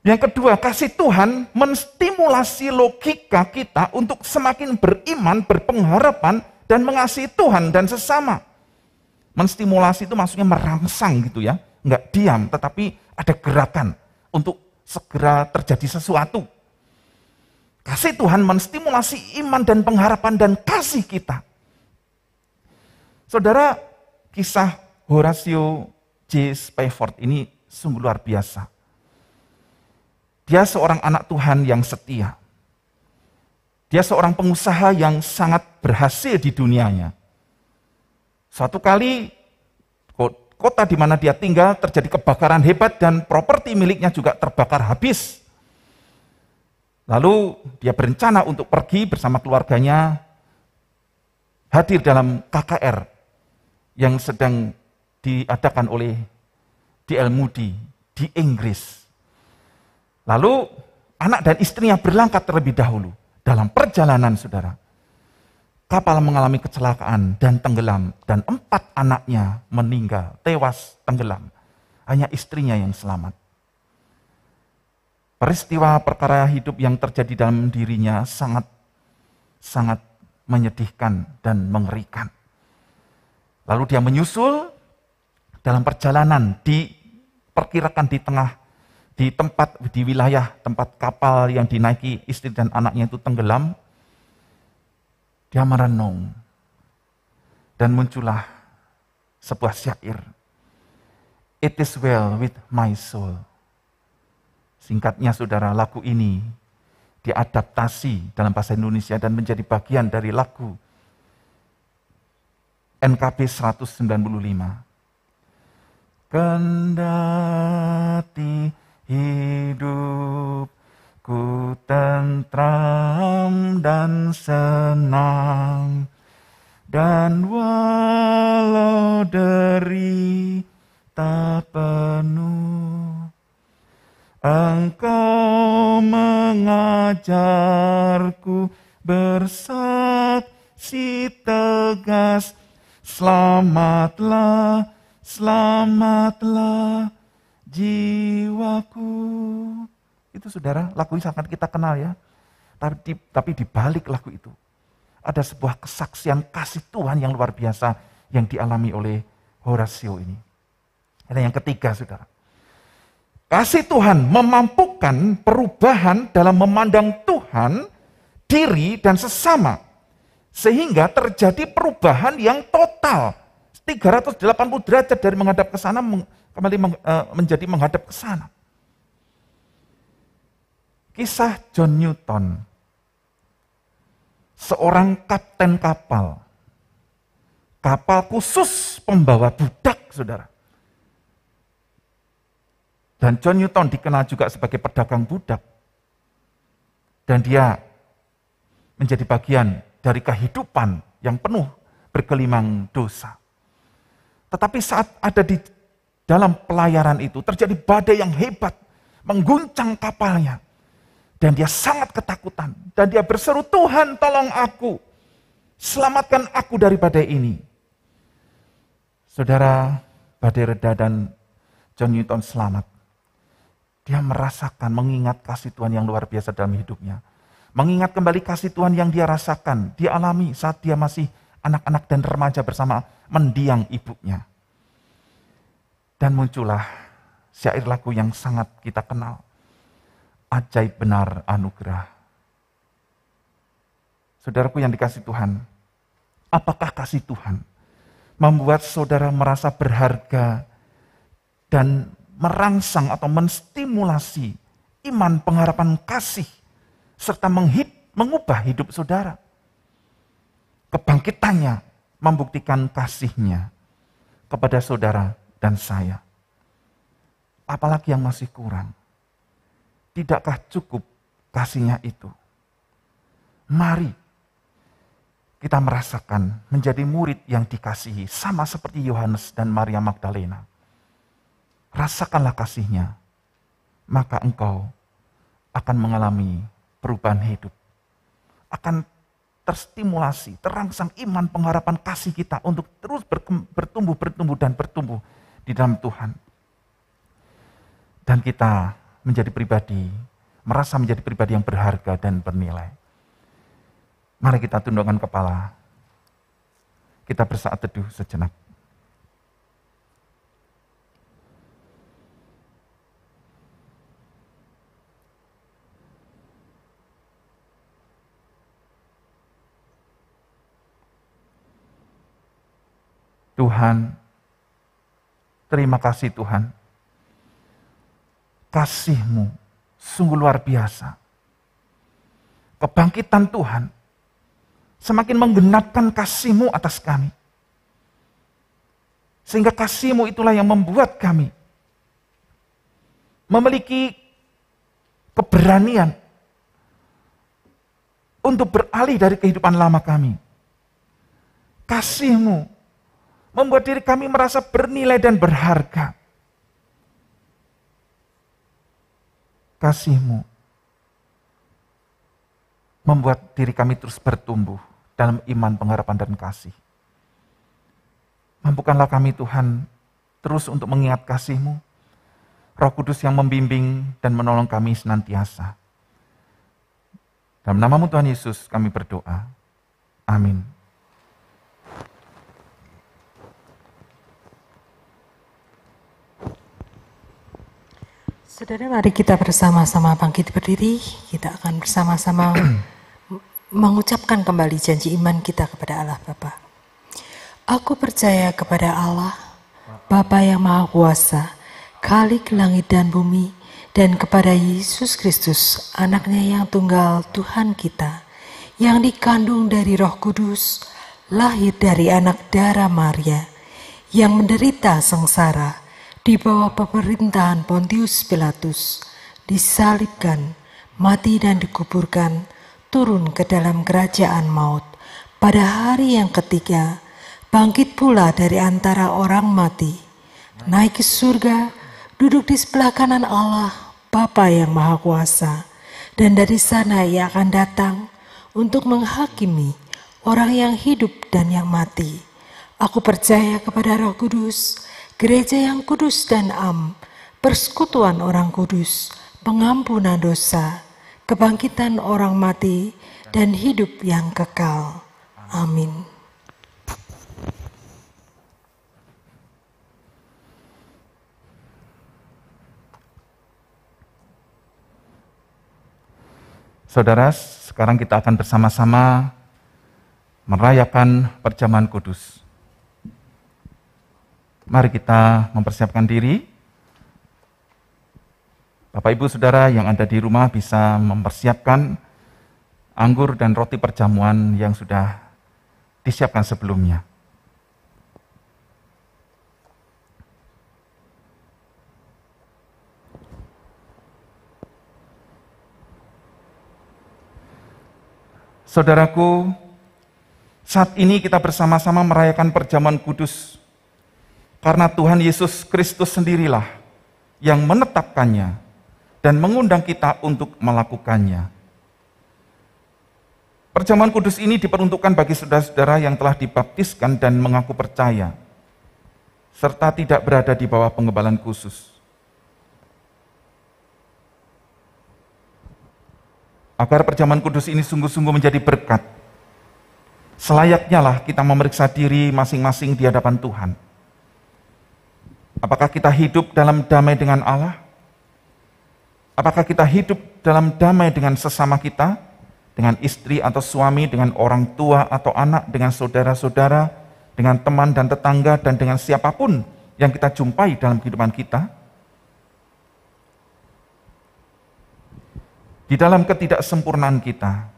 Yang kedua, kasih Tuhan menstimulasi logika kita untuk semakin beriman, berpengharapan, dan mengasihi Tuhan dan sesama. Menstimulasi itu maksudnya merangsang gitu ya, nggak diam, tetapi ada gerakan untuk segera terjadi sesuatu. Kasih Tuhan menstimulasi iman dan pengharapan dan kasih kita. Saudara, kisah Horatio J. Spafford ini sungguh luar biasa. Dia seorang anak Tuhan yang setia. Dia seorang pengusaha yang sangat berhasil di dunianya. Suatu kali kota di mana dia tinggal terjadi kebakaran hebat dan properti miliknya juga terbakar habis. Lalu dia berencana untuk pergi bersama keluarganya hadir dalam KKR yang sedang diadakan oleh D.L. Moody di Inggris. Lalu anak dan istrinya berangkat terlebih dahulu. Dalam perjalanan, saudara, kapal mengalami kecelakaan dan tenggelam, dan 4 anaknya meninggal, tewas tenggelam. Hanya istrinya yang selamat. Peristiwa perkara hidup yang terjadi dalam dirinya sangat menyedihkan dan mengerikan. Lalu dia menyusul dalam perjalanan, diperkirakan di wilayah tempat kapal yang dinaiki istri dan anaknya itu tenggelam. Dia merenung dan muncullah sebuah syair. It is well with my soul. Singkatnya, saudara, lagu ini diadaptasi dalam bahasa Indonesia dan menjadi bagian dari lagu NKB 195. Kendati hidupku tentram dan senang, Dan walau derita penuh, Engkau mengajarku bersaksi tegas, selamatlah, selamatlah jiwaku. Itu saudara, lagu ini sangat kita kenal ya. Tapi di balik lagu itu ada sebuah kesaksian kasih Tuhan yang luar biasa yang dialami oleh Horatio ini. Dan yang ketiga saudara, kasih Tuhan memampukan perubahan dalam memandang Tuhan, diri dan sesama. Sehingga terjadi perubahan yang total. 380 derajat dari menghadap ke sana kembali menjadi menghadap ke sana. Kisah John Newton, seorang kapten kapal khusus pembawa budak, saudara. Dan John Newton dikenal juga sebagai pedagang budak. Dan dia menjadi bagian dari kehidupan yang penuh bergelimang dosa. Tetapi saat ada di dalam pelayaran itu, terjadi badai yang hebat, mengguncang kapalnya. Dan dia sangat ketakutan. Dan dia berseru, Tuhan tolong aku. Selamatkan aku dari badai ini. Saudara, badai reda dan John Newton selamat. Dia merasakan, mengingat kasih Tuhan yang luar biasa dalam hidupnya. Mengingat kembali kasih Tuhan yang dia rasakan, dia alami saat dia masih anak-anak dan remaja bersama mendiang ibunya. Dan muncullah syair lagu yang sangat kita kenal. Ajaib benar anugerah. Saudaraku yang dikasih Tuhan, apakah kasih Tuhan membuat saudara merasa berharga dan merangsang atau menstimulasi iman, pengharapan, kasih, serta mengubah hidup saudara? Kebangkitannya membuktikan kasihnya kepada saudara dan saya. Apalagi yang masih kurang? Tidakkah cukup kasihnya itu? Mari kita merasakan menjadi murid yang dikasihi, sama seperti Yohanes dan Maria Magdalena. Rasakanlah kasihnya, maka engkau akan mengalami perubahan hidup. Akan terstimulasi, terangsang iman, pengharapan, kasih kita untuk terus bertumbuh di dalam Tuhan. Dan kita merasa menjadi pribadi yang berharga dan bernilai. Mari kita tundukkan kepala. Kita bersaat teduh sejenak. Tuhan, terima kasih Tuhan. Kasih-Mu sungguh luar biasa. Kebangkitan Tuhan semakin menggenapkan kasih-Mu atas kami. Sehingga kasih-Mu itulah yang membuat kami memiliki keberanian untuk beralih dari kehidupan lama kami. Kasih-Mu membuat diri kami merasa bernilai dan berharga. Kasih-Mu membuat diri kami terus bertumbuh dalam iman, pengharapan, dan kasih. Mampukanlah kami Tuhan terus untuk mengingat kasih-Mu, Roh Kudus yang membimbing dan menolong kami senantiasa. Dalam nama-Mu Tuhan Yesus kami berdoa. Amin. Saudara, mari kita bersama-sama bangkit berdiri. Kita akan bersama-sama mengucapkan kembali janji iman kita kepada Allah Bapa. Aku percaya kepada Allah, Bapa yang Maha Kuasa, Khalik langit dan bumi, dan kepada Yesus Kristus, anaknya yang tunggal Tuhan kita, yang dikandung dari Roh Kudus, lahir dari anak darah Maria, yang menderita sengsara, di bawah pemerintahan Pontius Pilatus, disalibkan, mati dan dikuburkan, turun ke dalam kerajaan maut, Pada hari yang ketiga, bangkit pula dari antara orang mati, naik ke surga, duduk di sebelah kanan Allah, Bapa yang Maha Kuasa, dan dari sana ia akan datang untuk menghakimi orang yang hidup dan yang mati. Aku percaya kepada Roh Kudus, gereja yang kudus dan am, persekutuan orang kudus, pengampunan dosa, kebangkitan orang mati, dan hidup yang kekal. Amin. Saudara, sekarang kita akan bersama-sama merayakan perjamuan kudus. Mari kita mempersiapkan diri. Bapak Ibu Saudara yang ada di rumah bisa mempersiapkan anggur dan roti perjamuan yang sudah disiapkan sebelumnya. Saudaraku, saat ini kita bersama-sama merayakan perjamuan kudus karena Tuhan Yesus Kristus sendirilah yang menetapkannya dan mengundang kita untuk melakukannya. Perjamuan kudus ini diperuntukkan bagi saudara-saudara yang telah dibaptiskan dan mengaku percaya, serta tidak berada di bawah pengembalaan khusus. Agar perjamuan kudus ini sungguh-sungguh menjadi berkat, selayaknya lah kita memeriksa diri masing-masing di hadapan Tuhan. Apakah kita hidup dalam damai dengan Allah? Apakah kita hidup dalam damai dengan sesama kita, dengan istri atau suami, dengan orang tua atau anak, dengan saudara-saudara, dengan teman dan tetangga, dan dengan siapapun yang kita jumpai dalam kehidupan kita? Di dalam ketidaksempurnaan kita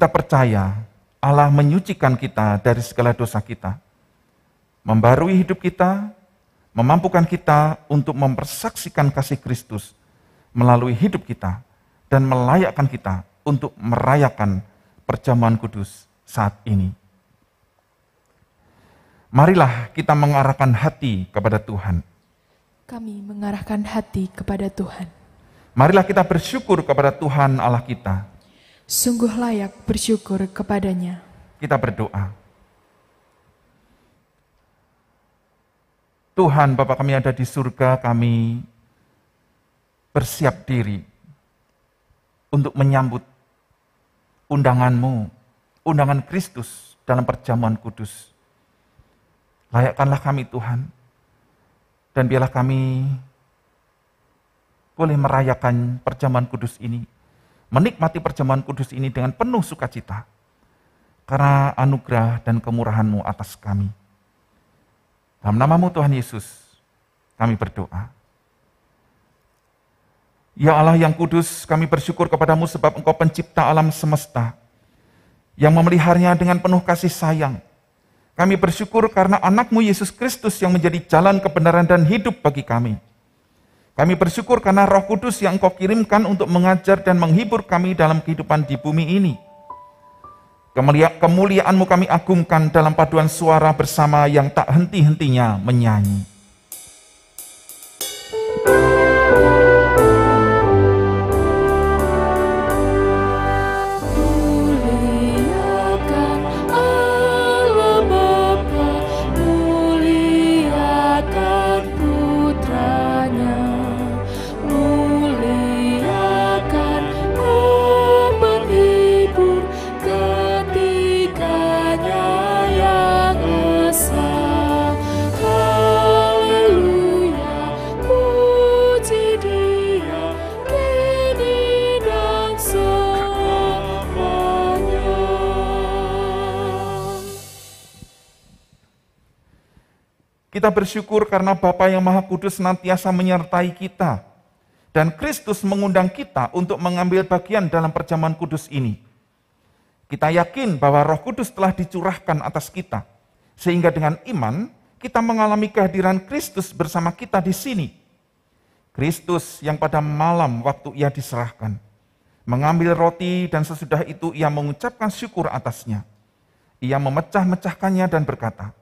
percaya Allah menyucikan kita dari segala dosa kita, membarui hidup kita, memampukan kita untuk mempersaksikan kasih Kristus melalui hidup kita, dan melayakkan kita untuk merayakan perjamuan kudus saat ini. Marilah kita mengarahkan hati kepada Tuhan. Kami mengarahkan hati kepada Tuhan. Marilah kita bersyukur kepada Tuhan Allah kita. Sungguh layak bersyukur kepadanya. Kita berdoa. Tuhan, Bapa kami ada di surga, kami bersiap diri untuk menyambut undangan-Mu, undangan Kristus dalam perjamuan kudus. Layakkanlah kami Tuhan, dan biarlah kami boleh merayakan perjamuan kudus ini, menikmati perjamuan kudus ini dengan penuh sukacita, karena anugerah dan kemurahan-Mu atas kami. Dalam nama-Mu Tuhan Yesus, kami berdoa. Ya Allah yang kudus, kami bersyukur kepada-Mu sebab Engkau pencipta alam semesta, yang memeliharanya dengan penuh kasih sayang. Kami bersyukur karena anak-Mu Yesus Kristus yang menjadi jalan kebenaran dan hidup bagi kami. Kami bersyukur karena Roh Kudus yang Engkau kirimkan untuk mengajar dan menghibur kami dalam kehidupan di bumi ini. Kemuliaan-Mu kami agungkan dalam paduan suara bersama yang tak henti-hentinya menyanyi. Kita bersyukur karena Bapa yang Maha Kudus senantiasa menyertai kita, dan Kristus mengundang kita untuk mengambil bagian dalam perjamuan kudus ini. Kita yakin bahwa Roh Kudus telah dicurahkan atas kita, sehingga dengan iman kita mengalami kehadiran Kristus bersama kita di sini. Kristus yang pada malam waktu Ia diserahkan, mengambil roti dan sesudah itu ia mengucapkan syukur atasnya. Ia memecah-mecahkannya dan berkata,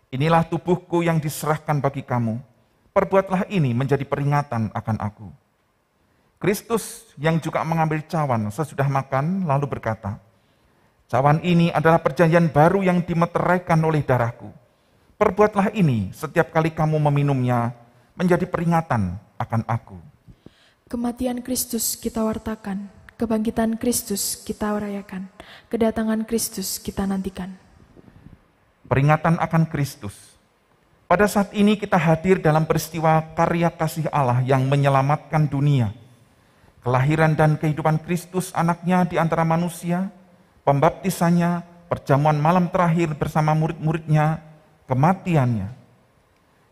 "Inilah tubuhku yang diserahkan bagi kamu. Perbuatlah ini menjadi peringatan akan aku." Kristus yang juga mengambil cawan sesudah makan lalu berkata, "Cawan ini adalah perjanjian baru yang dimeteraikan oleh darahku. Perbuatlah ini setiap kali kamu meminumnya menjadi peringatan akan aku." Kematian Kristus kita wartakan, kebangkitan Kristus kita rayakan, kedatangan Kristus kita nantikan. Peringatan akan Kristus. Pada saat ini kita hadir dalam peristiwa karya kasih Allah yang menyelamatkan dunia. Kelahiran dan kehidupan Kristus anaknya di antara manusia, pembaptisannya, perjamuan malam terakhir bersama murid-muridnya, kematiannya.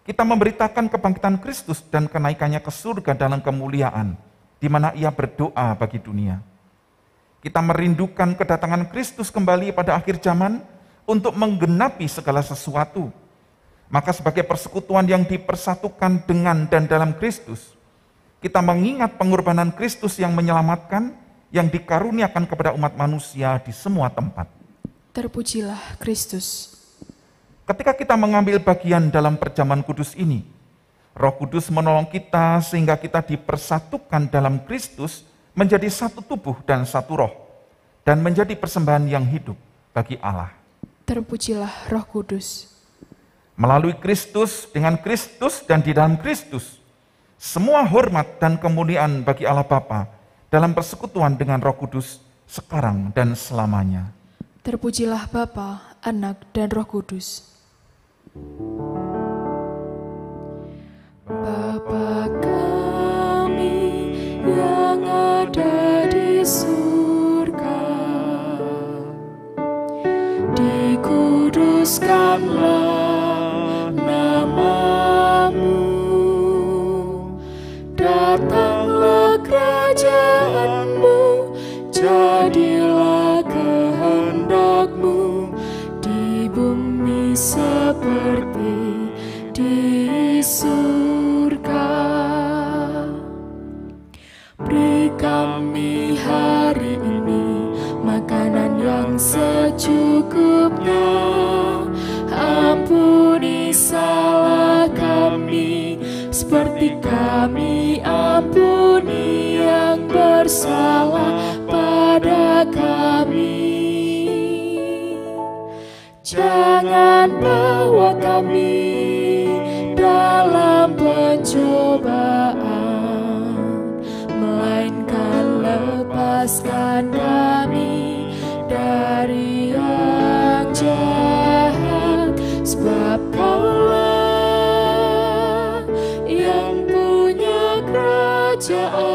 Kita memberitakan kebangkitan Kristus dan kenaikannya ke surga dalam kemuliaan, di mana ia berdoa bagi dunia. Kita merindukan kedatangan Kristus kembali pada akhir zaman untuk menggenapi segala sesuatu. Maka sebagai persekutuan yang dipersatukan dengan dan dalam Kristus, kita mengingat pengorbanan Kristus yang menyelamatkan, yang dikaruniakan kepada umat manusia di semua tempat. Terpujilah Kristus. Ketika kita mengambil bagian dalam perjamuan kudus ini, Roh Kudus menolong kita sehingga kita dipersatukan dalam Kristus menjadi satu tubuh dan satu roh, dan menjadi persembahan yang hidup bagi Allah. Terpujilah Roh Kudus. Melalui Kristus, dengan Kristus, dan di dalam Kristus, semua hormat dan kemuliaan bagi Allah Bapa dalam persekutuan dengan Roh Kudus sekarang dan selamanya. Terpujilah Bapa, Anak, dan Roh Kudus. Bapa kami yang ada di surga, dikuduskanlah nama-Mu, datanglah kerajaan-Mu, jadilah kehendak-Mu di bumi seperti di surga. Beri kami hari ini makanan yang secukupnya. Ampuni salah kami seperti kami ampuni yang bersalah pada kami. Jangan bawa kami dalam pencobaan, melainkan lepaskan kami dari yang jahat, sebab Kaulah yang punya kerajaan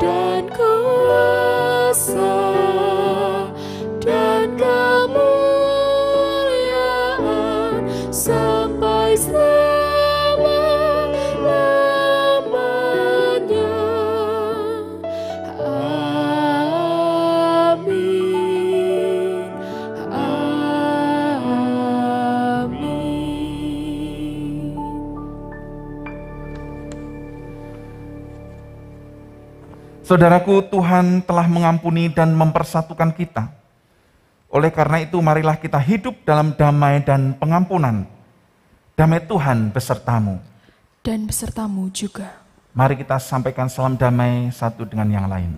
dan kuasa dan kemuliaan sampai selama-lamanya. Amin. Amin. Saudaraku, Tuhan telah mengampuni dan mempersatukan kita. Oleh karena itu, marilah kita hidup dalam damai dan pengampunan. Damai Tuhan besertamu. Dan besertamu juga. Mari kita sampaikan salam damai satu dengan yang lain.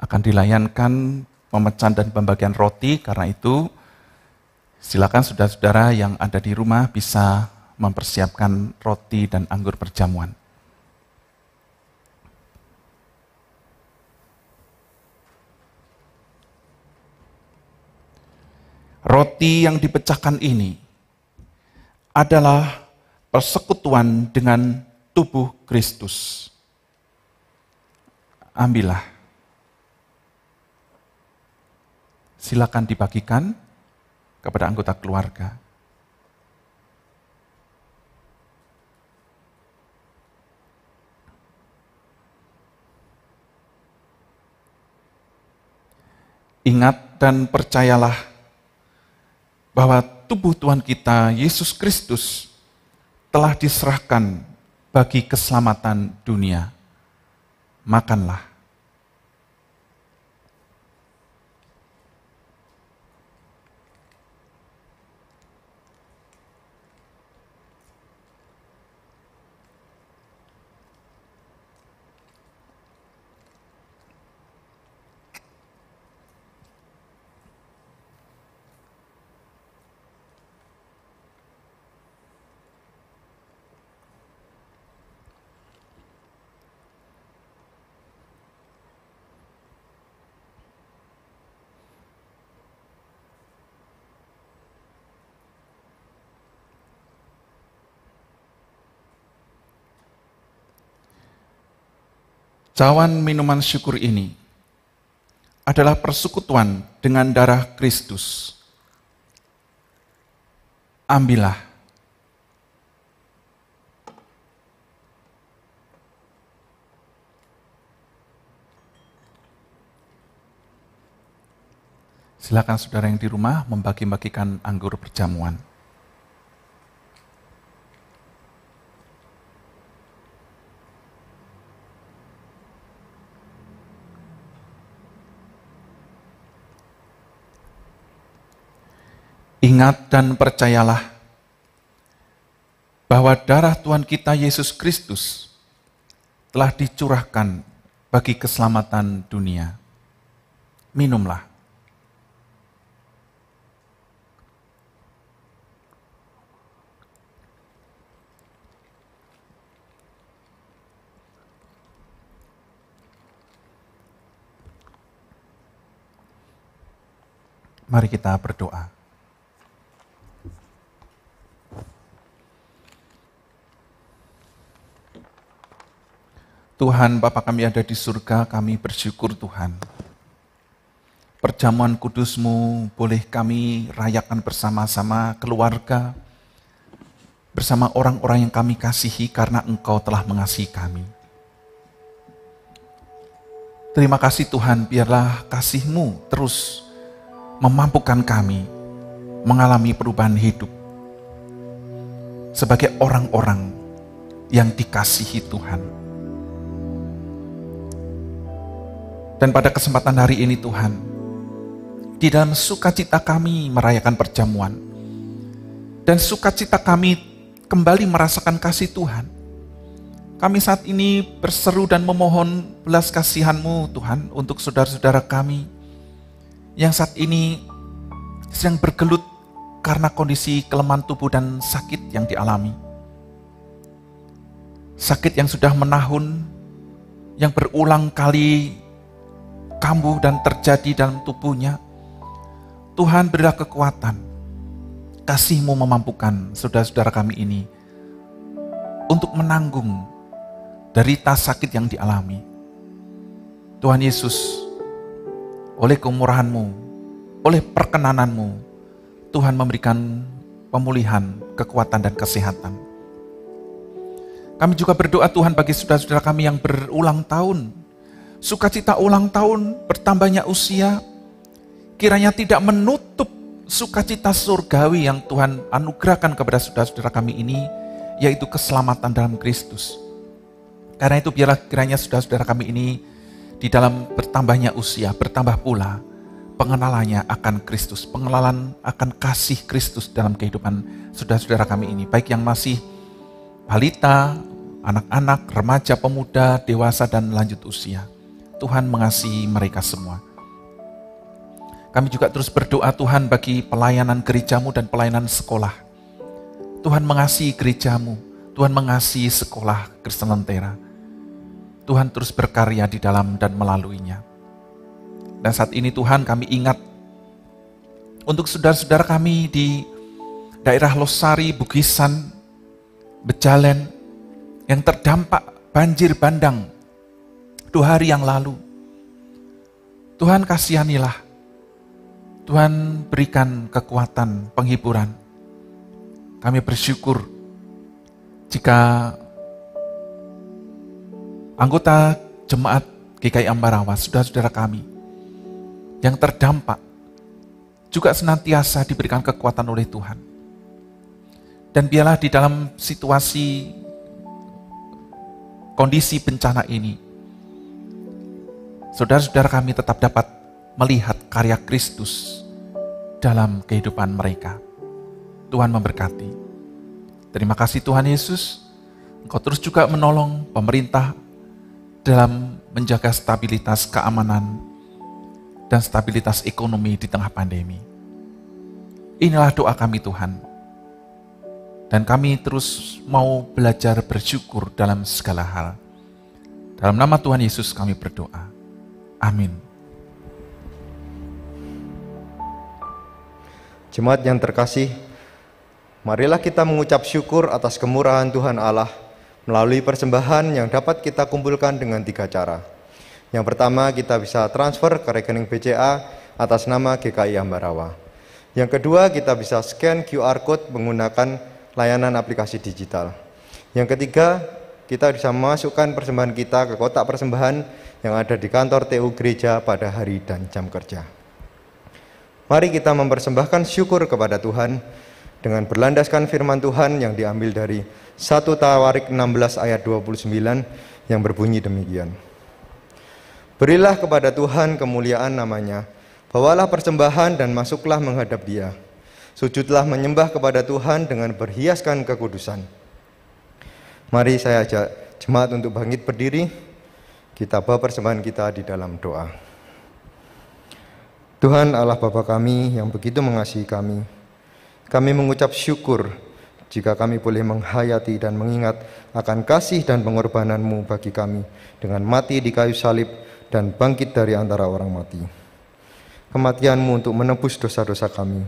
Akan dilayankan pemecahan dan pembagian roti, karena itu silakan saudara-saudara yang ada di rumah bisa mempersiapkan roti dan anggur perjamuan. Roti yang dipecahkan ini adalah persekutuan dengan tubuh Kristus. Ambillah. Silakan dibagikan kepada anggota keluarga. Ingat dan percayalah bahwa tubuh Tuhan kita, Yesus Kristus, telah diserahkan bagi keselamatan dunia. Makanlah. Cawan minuman syukur ini adalah persekutuan dengan darah Kristus. Ambillah. Silakan saudara yang di rumah membagi-bagikan anggur perjamuan. Ingat dan percayalah bahwa darah Tuhan kita Yesus Kristus telah dicurahkan bagi keselamatan dunia. Minumlah. Mari kita berdoa. Tuhan, Bapa kami ada di surga, kami bersyukur Tuhan. Perjamuan kudus-Mu boleh kami rayakan bersama-sama keluarga, bersama orang-orang yang kami kasihi karena Engkau telah mengasihi kami. Terima kasih Tuhan, biarlah kasih-Mu terus memampukan kami mengalami perubahan hidup sebagai orang-orang yang dikasihi Tuhan. Dan pada kesempatan hari ini Tuhan, di dalam sukacita kami merayakan perjamuan, dan sukacita kami kembali merasakan kasih Tuhan, kami saat ini berseru dan memohon belas kasihan-Mu Tuhan untuk saudara-saudara kami yang saat ini sedang bergelut karena kondisi kelemahan tubuh dan sakit yang dialami. Sakit yang sudah menahun, yang berulang kali kambuh dan terjadi dalam tubuhnya. Tuhan, berilah kekuatan, kasih-Mu memampukan saudara-saudara kami ini untuk menanggung derita sakit yang dialami. Tuhan Yesus, oleh kemurahan-Mu, oleh perkenanan-Mu, Tuhan memberikan pemulihan, kekuatan dan kesehatan. Kami juga berdoa Tuhan bagi saudara-saudara kami yang berulang tahun, sukacita ulang tahun, bertambahnya usia, kiranya tidak menutup sukacita surgawi yang Tuhan anugerahkan kepada saudara-saudara kami ini, yaitu keselamatan dalam Kristus. Karena itu biarlah kiranya saudara-saudara kami ini di dalam bertambahnya usia, bertambah pula pengenalannya akan Kristus, pengenalan akan kasih Kristus dalam kehidupan saudara-saudara kami ini, baik yang masih balita, anak-anak, remaja, pemuda, dewasa, dan lanjut usia. Tuhan mengasihi mereka semua. Kami juga terus berdoa Tuhan bagi pelayanan gereja-Mu dan pelayanan sekolah. Tuhan mengasihi gereja-Mu, Tuhan mengasihi sekolah Kristen Lentera. Tuhan terus berkarya di dalam dan melaluinya. Dan saat ini Tuhan kami ingat untuk saudara-saudara kami di daerah Losari, Bugisan, Bejalen, yang terdampak banjir bandang 2 hari yang lalu. Tuhan kasihanilah, Tuhan berikan kekuatan, penghiburan. Kami bersyukur jika anggota jemaat GKI Ambarawa, saudara-saudara kami yang terdampak, juga senantiasa diberikan kekuatan oleh Tuhan. Dan biarlah di dalam situasi kondisi bencana ini, saudara-saudara kami tetap dapat melihat karya Kristus dalam kehidupan mereka. Tuhan memberkati. Terima kasih Tuhan Yesus, Engkau terus juga menolong pemerintah dalam menjaga stabilitas keamanan dan stabilitas ekonomi di tengah pandemi. Inilah doa kami Tuhan. Dan kami terus mau belajar bersyukur dalam segala hal. Dalam nama Tuhan Yesus kami berdoa. Amin. Jemaat yang terkasih, marilah kita mengucap syukur atas kemurahan Tuhan Allah melalui persembahan yang dapat kita kumpulkan dengan 3 cara. Yang pertama, kita bisa transfer ke rekening BCA atas nama GKI Ambarawa. Yang kedua, kita bisa scan QR Code menggunakan layanan aplikasi digital. Yang ketiga, kita bisa memasukkan persembahan kita ke kotak persembahan yang ada di kantor TU Gereja pada hari dan jam kerja. Mari kita mempersembahkan syukur kepada Tuhan dengan berlandaskan firman Tuhan yang diambil dari 1 Tawarik 16 ayat 29 yang berbunyi demikian. Berilah kepada Tuhan kemuliaan namanya, bawalah persembahan dan masuklah menghadap Dia. Sujudlah menyembah kepada Tuhan dengan berhiaskan kekudusan. Mari saya ajak jemaat untuk bangkit berdiri. Kita bawa persembahan kita di dalam doa. Tuhan Allah Bapa kami yang begitu mengasihi kami, kami mengucap syukur jika kami boleh menghayati dan mengingat akan kasih dan pengorbanan-Mu bagi kami dengan mati di kayu salib dan bangkit dari antara orang mati. Kematian-Mu untuk menebus dosa-dosa kami,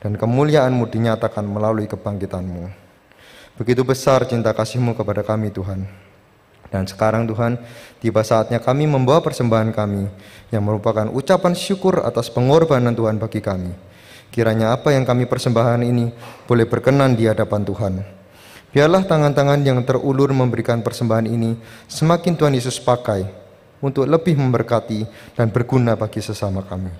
dan kemuliaan-Mu dinyatakan melalui kebangkitan-Mu. Begitu besar cinta kasih-Mu kepada kami Tuhan. Dan sekarang Tuhan, tiba saatnya kami membawa persembahan kami yang merupakan ucapan syukur atas pengorbanan Tuhan bagi kami. Kiranya apa yang kami persembahkan ini boleh berkenan di hadapan Tuhan. Biarlah tangan-tangan yang terulur memberikan persembahan ini semakin Tuhan Yesus pakai untuk lebih memberkati dan berguna bagi sesama kami.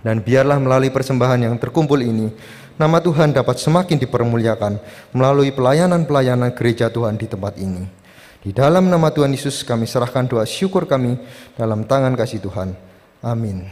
Dan biarlah melalui persembahan yang terkumpul ini, nama Tuhan dapat semakin dipermuliakan melalui pelayanan-pelayanan gereja Tuhan di tempat ini. Di dalam nama Tuhan Yesus kami serahkan doa syukur kami dalam tangan kasih Tuhan. Amin.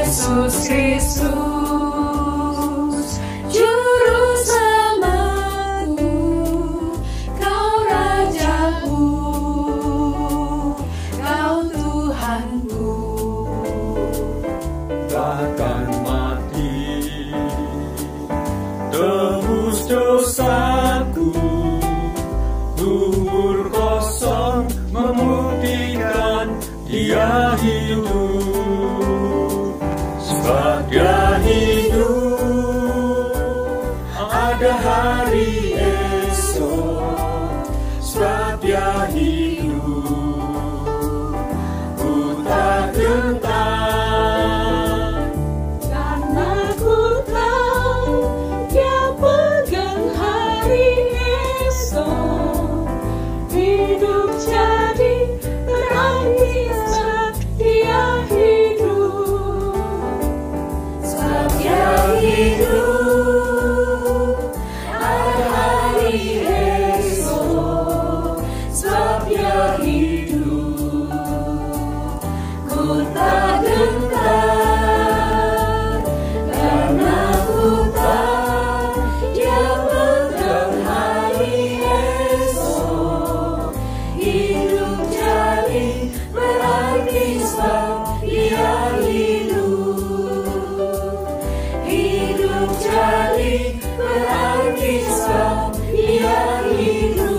Yesus Kristus, Juru Selamatku, Kau Rajaku, Kau Tuhanku. Takkan mati tebus dosaku, kubur kosong membuktikan Dia hidup. Sebab Dia hidup, ada hari esok. Sebab Dia hidup, ku tak gentar. Karena ku tahu Dia pegang hari esok. Hidup jadi berarti sebab Dia hidup. Sebab Dia hidup, ada hari esok. Sebab Dia hidup, ku tak gentar. Karena ku tahu Dia pegang hari esok. Hidup jadi berarti sebab Dia hidup. Hidup jadi berarti sebab Dia hidup.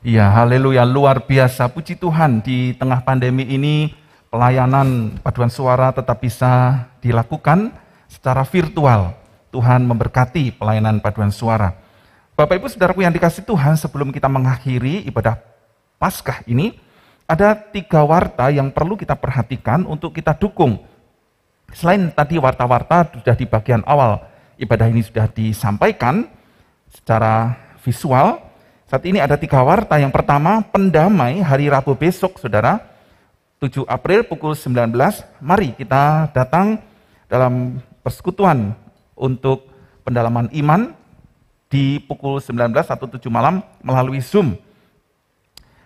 Ya, haleluya, luar biasa. Puji Tuhan, di tengah pandemi ini pelayanan paduan suara tetap bisa dilakukan secara virtual. Tuhan memberkati pelayanan paduan suara. Bapak Ibu Saudaraku yang dikasih Tuhan, sebelum kita mengakhiri ibadah Paskah ini, ada 3 warta yang perlu kita perhatikan untuk kita dukung. Selain tadi warta-warta sudah di bagian awal ibadah ini sudah disampaikan secara visual, saat ini ada 3 warta. Yang pertama, pendamai hari Rabu besok, saudara, 7 April pukul 19. Mari kita datang dalam persekutuan untuk pendalaman iman di pukul 19 atau 7 malam melalui Zoom.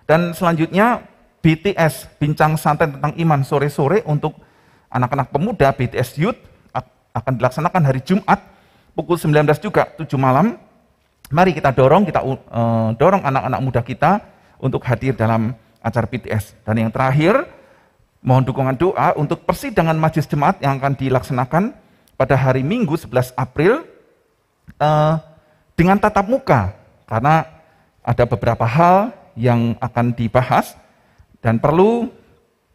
Dan selanjutnya BTS, Bincang Santai Tentang Iman, sore-sore untuk anak-anak pemuda, BTS Youth, akan dilaksanakan hari Jumat pukul 19 juga, 7 malam. Mari kita dorong anak-anak muda kita untuk hadir dalam acara BTS. Dan yang terakhir, mohon dukungan doa untuk persidangan majelis jemaat yang akan dilaksanakan pada hari Minggu 11 April dengan tatap muka, karena ada beberapa hal yang akan dibahas dan perlu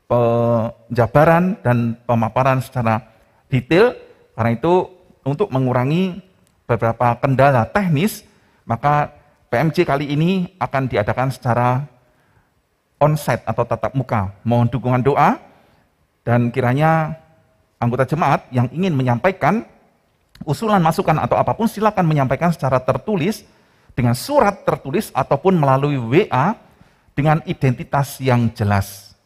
penjabaran dan pemaparan secara detail. Karena itu untuk mengurangi beberapa kendala teknis, maka PMJ kali ini akan diadakan secara onsite atau tatap muka. Mohon dukungan doa, dan kiranya anggota jemaat yang ingin menyampaikan usulan, masukan, atau apapun silakan menyampaikan secara tertulis, dengan surat tertulis ataupun melalui WA dengan identitas yang jelas.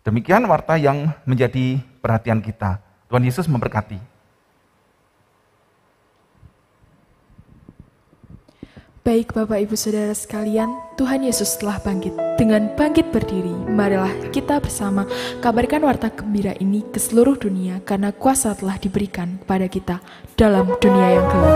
Demikian warta yang menjadi perhatian kita. Tuhan Yesus memberkati. Baik Bapak Ibu Saudara sekalian, Tuhan Yesus telah bangkit. Dengan bangkit berdiri, marilah kita bersama kabarkan warta gembira ini ke seluruh dunia, karena kuasa telah diberikan kepada kita dalam dunia yang gelap.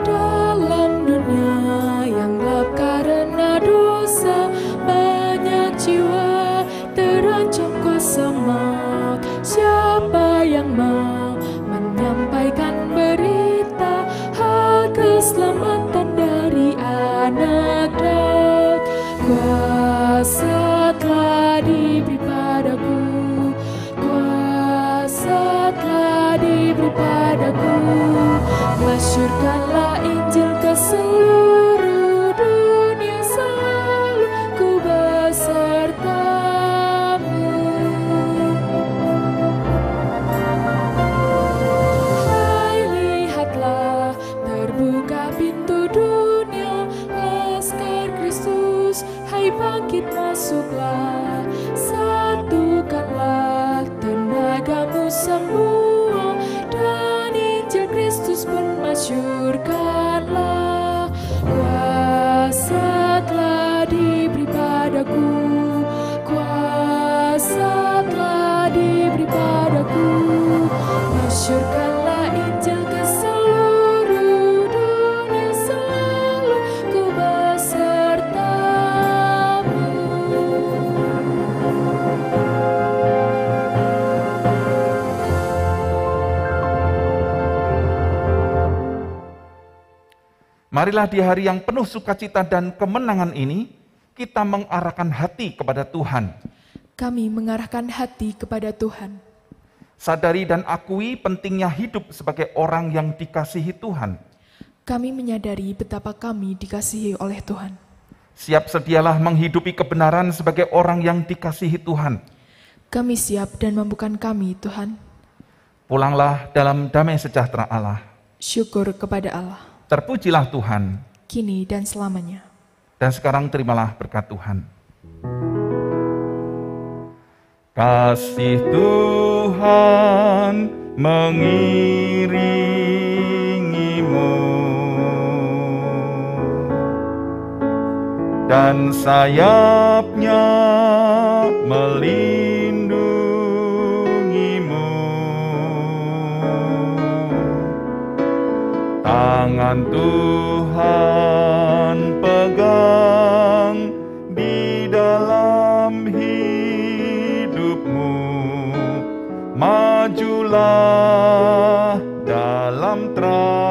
Dalam dunia yang gelap karena dosa, banyak jiwa terancam kuasa maut. Siapa yang mau menyampaikan berita hal keselamatan dari anak Daud? Kuasa telah diberi padaku, kuasa telah diberi padaku. Masyurkanlah Injil ke seluruh dunia, selalu ku beserta. Bangkit masuklah, satukanlah tenagamu semua, dan Injil Kristus pun masyurkanlah. Kuasa telah diberi padaku, kuasa telah diberi padaku, masyurkanlah Injil ke seluruh dunia, selalu ku besertamu. Marilah di hari yang penuh sukacita dan kemenangan ini, kita mengarahkan hati kepada Tuhan. Kami mengarahkan hati kepada Tuhan. Sadari dan akui pentingnya hidup sebagai orang yang dikasihi Tuhan. Kami menyadari betapa kami dikasihi oleh Tuhan. Siap sedialah menghidupi kebenaran sebagai orang yang dikasihi Tuhan. Kami siap dan mampukan kami, Tuhan. Pulanglah dalam damai sejahtera Allah. Syukur kepada Allah, Terpujilah Tuhan. kini dan selamanya. Dan sekarang terimalah berkat Tuhan. Kasih Tuhan mengiringimu, dan sayapnya melindungimu. Tangan Tuhan pegang di dalam hidupmu. Majulah dalam terang